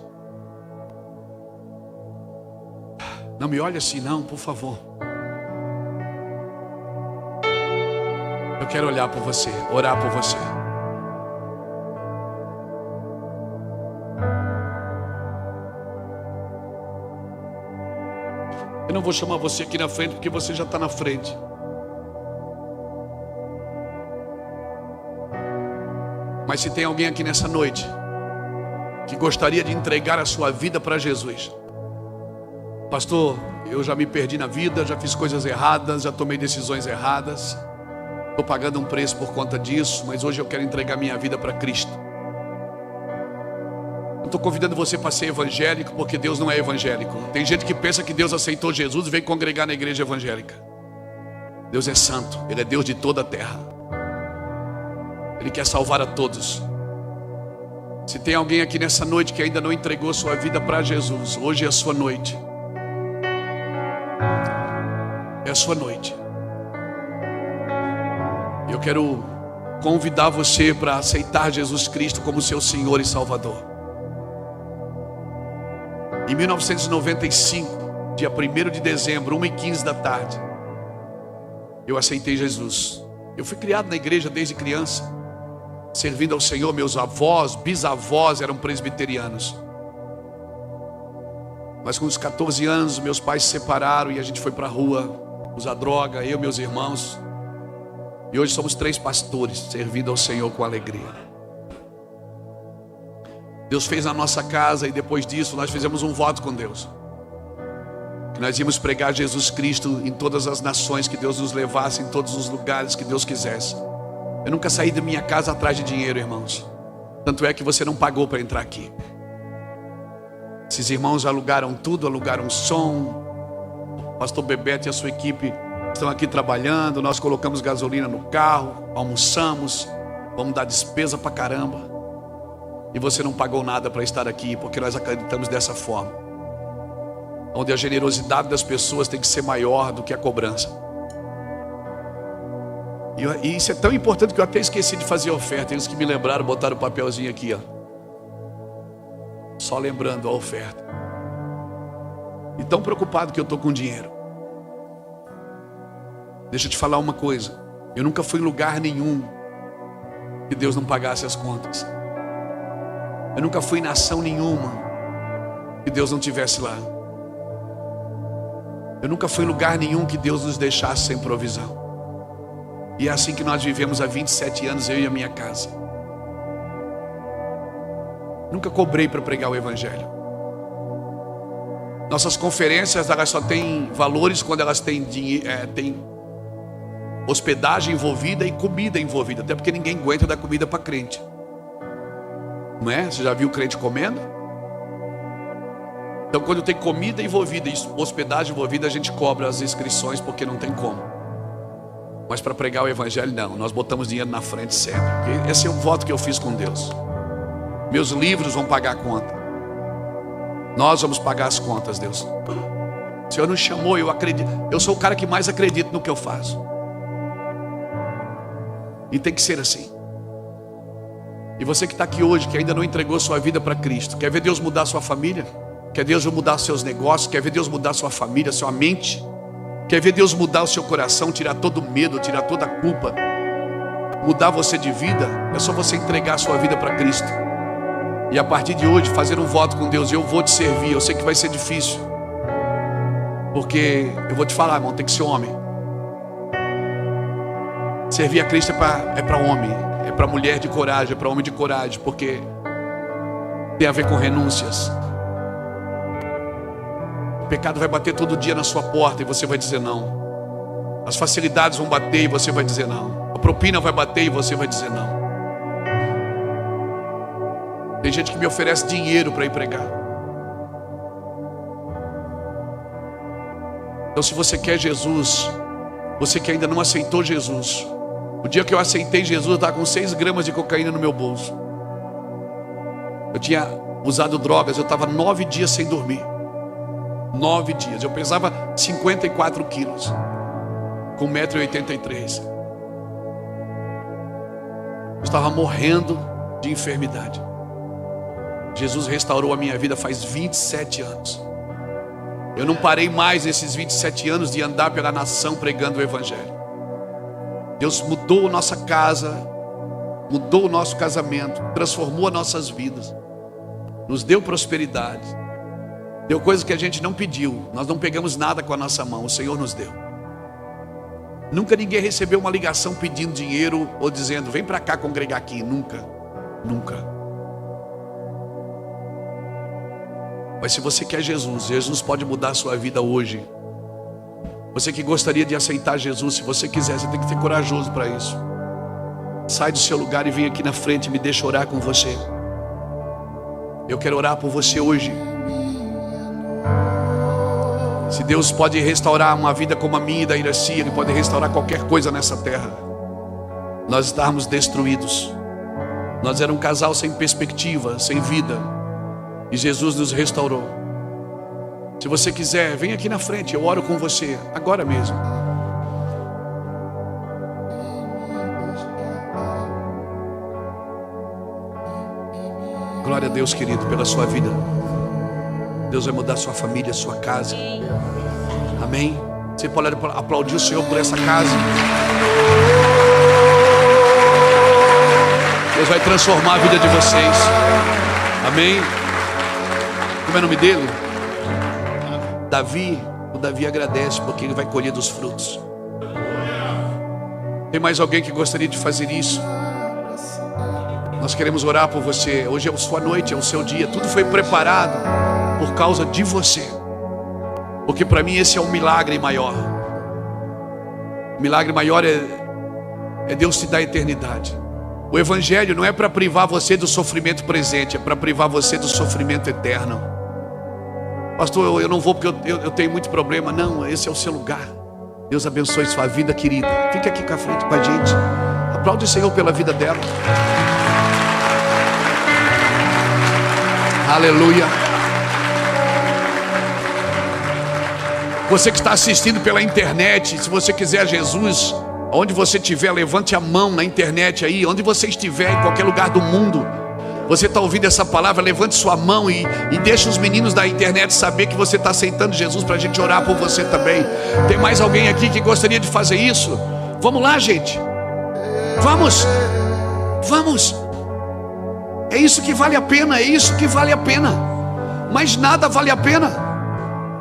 Não me olhe assim não, por favor. Eu quero olhar por você, orar por você. Eu não vou chamar você aqui na frente porque você já está na frente. Mas se tem alguém aqui nessa noite que gostaria de entregar a sua vida para Jesus: pastor, eu já me perdi na vida, já fiz coisas erradas, já tomei decisões erradas, estou pagando um preço por conta disso, mas hoje eu quero entregar minha vida para Cristo. Não estou convidando você para ser evangélico, porque Deus não é evangélico. Tem gente que pensa que Deus aceitou Jesus e veio congregar na igreja evangélica. Deus é santo, Ele é Deus de toda a terra. Ele quer salvar a todos. Se tem alguém aqui nessa noite que ainda não entregou sua vida para Jesus, hoje é a sua noite. É a sua noite. Eu quero convidar você para aceitar Jesus Cristo como seu Senhor e Salvador. Em 1995, dia 1º de dezembro, 1h15 da tarde, eu aceitei Jesus. Eu fui criado na igreja desde criança, servindo ao Senhor. Meus avós, bisavós eram presbiterianos. Mas com os 14 anos, meus pais se separaram e a gente foi para a rua usar droga, eu e meus irmãos. E hoje somos 3 pastores, servindo ao Senhor com alegria. Deus fez na nossa casa, e depois disso nós fizemos um voto com Deus, que nós íamos pregar Jesus Cristo em todas as nações, que Deus nos levasse em todos os lugares que Deus quisesse. Eu nunca saí da minha casa atrás de dinheiro, irmãos. Tanto é que você não pagou para entrar aqui. Esses irmãos alugaram tudo, alugaram som. O pastor Bebeto e a sua equipe estão aqui trabalhando. Nós colocamos gasolina no carro, almoçamos, vamos dar despesa pra caramba. E você não pagou nada para estar aqui, porque nós acreditamos dessa forma, onde a generosidade das pessoas tem que ser maior do que a cobrança. E isso é tão importante que eu até esqueci de fazer a oferta. Eles que me lembraram, botaram o papelzinho aqui, ó. Só lembrando a oferta. E tão preocupado que eu estou com dinheiro. Deixa eu te falar uma coisa. Eu nunca fui em lugar nenhum que Deus não pagasse as contas. Eu nunca fui em nação nenhuma que Deus não tivesse lá. Eu nunca fui em lugar nenhum que Deus nos deixasse sem provisão. E é assim que nós vivemos há 27 anos, eu e a minha casa. Nunca cobrei para pregar o evangelho. Nossas conferências, elas só têm valores quando elas têm hospedagem envolvida e comida envolvida. Até porque ninguém aguenta dar comida para crente. Não é? Você já viu crente comendo? Então quando tem comida envolvida e hospedagem envolvida, a gente cobra as inscrições porque não tem como. Mas para pregar o evangelho não, nós botamos dinheiro na frente sempre. Porque esse é o voto que eu fiz com Deus. Meus livros vão pagar a conta. Nós vamos pagar as contas, Deus. O Senhor nos chamou, eu acredito. Eu sou o cara que mais acredita no que eu faço. E tem que ser assim. E você que está aqui hoje, que ainda não entregou sua vida para Cristo, quer ver Deus mudar sua família? Quer Deus mudar seus negócios? Quer ver Deus mudar sua família, sua mente? Quer ver Deus mudar o seu coração, tirar todo o medo, tirar toda a culpa, mudar você de vida? É só você entregar a sua vida para Cristo. E a partir de hoje fazer um voto com Deus: eu vou te servir. Eu sei que vai ser difícil, porque eu vou te falar, irmão, tem que ser homem. Servir a Cristo é para homem, é para mulher de coragem, é para homem de coragem, porque tem a ver com renúncias. O pecado vai bater todo dia na sua porta e você vai dizer não. As facilidades vão bater e você vai dizer não. A propina vai bater e você vai dizer não. Tem gente que me oferece dinheiro para ir pregar. Então se você quer Jesus, você que ainda não aceitou Jesus, o dia que eu aceitei Jesus, eu estava com 6 gramas de cocaína no meu bolso. Eu tinha usado drogas, eu estava 9 dias sem dormir. 9 dias, eu pesava 54 quilos, com 1,83 m. Eu estava morrendo de enfermidade. Jesus restaurou a minha vida faz 27 anos. Eu não parei mais nesses 27 anos de andar pela nação pregando o evangelho. Deus mudou nossa casa, mudou o nosso casamento, transformou as nossas vidas, nos deu prosperidade, deu coisas que a gente não pediu. Nós não pegamos nada com a nossa mão, o Senhor nos deu. Nunca ninguém recebeu uma ligação pedindo dinheiro ou dizendo: vem para cá congregar aqui. Nunca, nunca. Mas se você quer Jesus, Jesus pode mudar a sua vida hoje. Você que gostaria de aceitar Jesus, se você quiser, você tem que ser corajoso para isso. Sai do seu lugar e vem aqui na frente e me deixa orar com você. Eu quero orar por você hoje. Se Deus pode restaurar uma vida como a minha e da Iraci, Ele pode restaurar qualquer coisa nessa terra. Nós estávamos destruídos. Nós éramos um casal sem perspectiva, sem vida, e Jesus nos restaurou. Se você quiser, vem aqui na frente, eu oro com você, agora mesmo. Glória a Deus, querido, pela sua vida. Deus vai mudar sua família, sua casa. Amém? Você pode aplaudir o Senhor por essa casa. Deus vai transformar a vida de vocês. Amém? Como é o nome dele? Davi. O Davi agradece porque ele vai colher dos frutos. Tem mais alguém que gostaria de fazer isso? Nós queremos orar por você. Hoje é a sua noite, é o seu dia. Tudo foi preparado por causa de você. Porque para mim esse é um milagre maior. O milagre maior é Deus te dar a eternidade. O evangelho não é para privar você do sofrimento presente, é para privar você do sofrimento eterno. Pastor, eu não vou porque eu tenho muito problema. Não, esse é o seu lugar. Deus abençoe sua vida, querida. Fique aqui com a frente com a gente. Aplaude o Senhor pela vida dela. Aleluia. Você que está assistindo pela internet, se você quiser Jesus, onde você estiver, levante a mão na internet aí, onde você estiver, em qualquer lugar do mundo. Você está ouvindo essa palavra, levante sua mão e deixe os meninos da internet saber que você está aceitando Jesus, para a gente orar por você também. Tem mais alguém aqui que gostaria de fazer isso? Vamos lá, gente. Vamos. É isso que vale a pena, é isso que vale a pena. Mas nada vale a pena.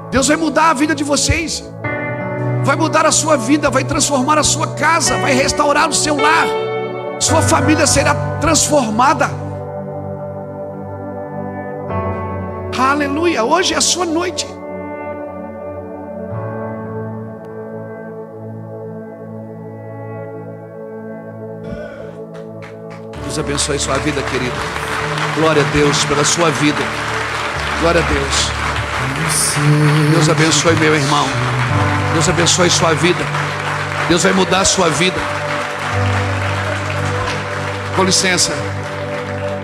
Deus vai mudar a vida de vocês, vai mudar a sua vida, vai transformar a sua casa, vai restaurar o seu lar. Sua família será transformada. Aleluia, hoje é a sua noite. Deus abençoe sua vida, querido. Glória a Deus pela sua vida. Glória a Deus. Deus abençoe meu irmão. Deus abençoe sua vida. Deus vai mudar a sua vida. Com licença.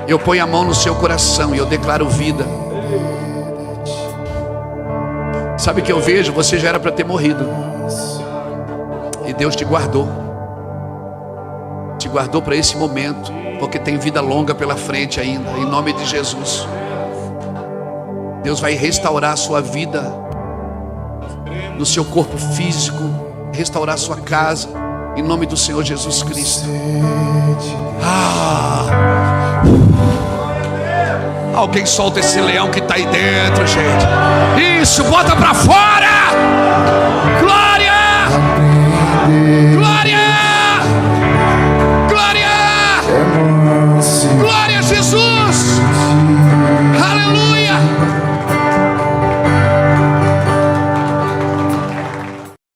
Eu ponho a mão no seu coração e eu declaro vida. Sabe o que eu vejo? Você já era para ter morrido. E Deus te guardou. Te guardou para esse momento, porque tem vida longa pela frente ainda. Em nome de Jesus. Deus vai restaurar a sua vida, no seu corpo físico, restaurar a sua casa, em nome do Senhor Jesus Cristo. Alguém solta esse leão que está aí dentro, gente. Isso, bota para fora.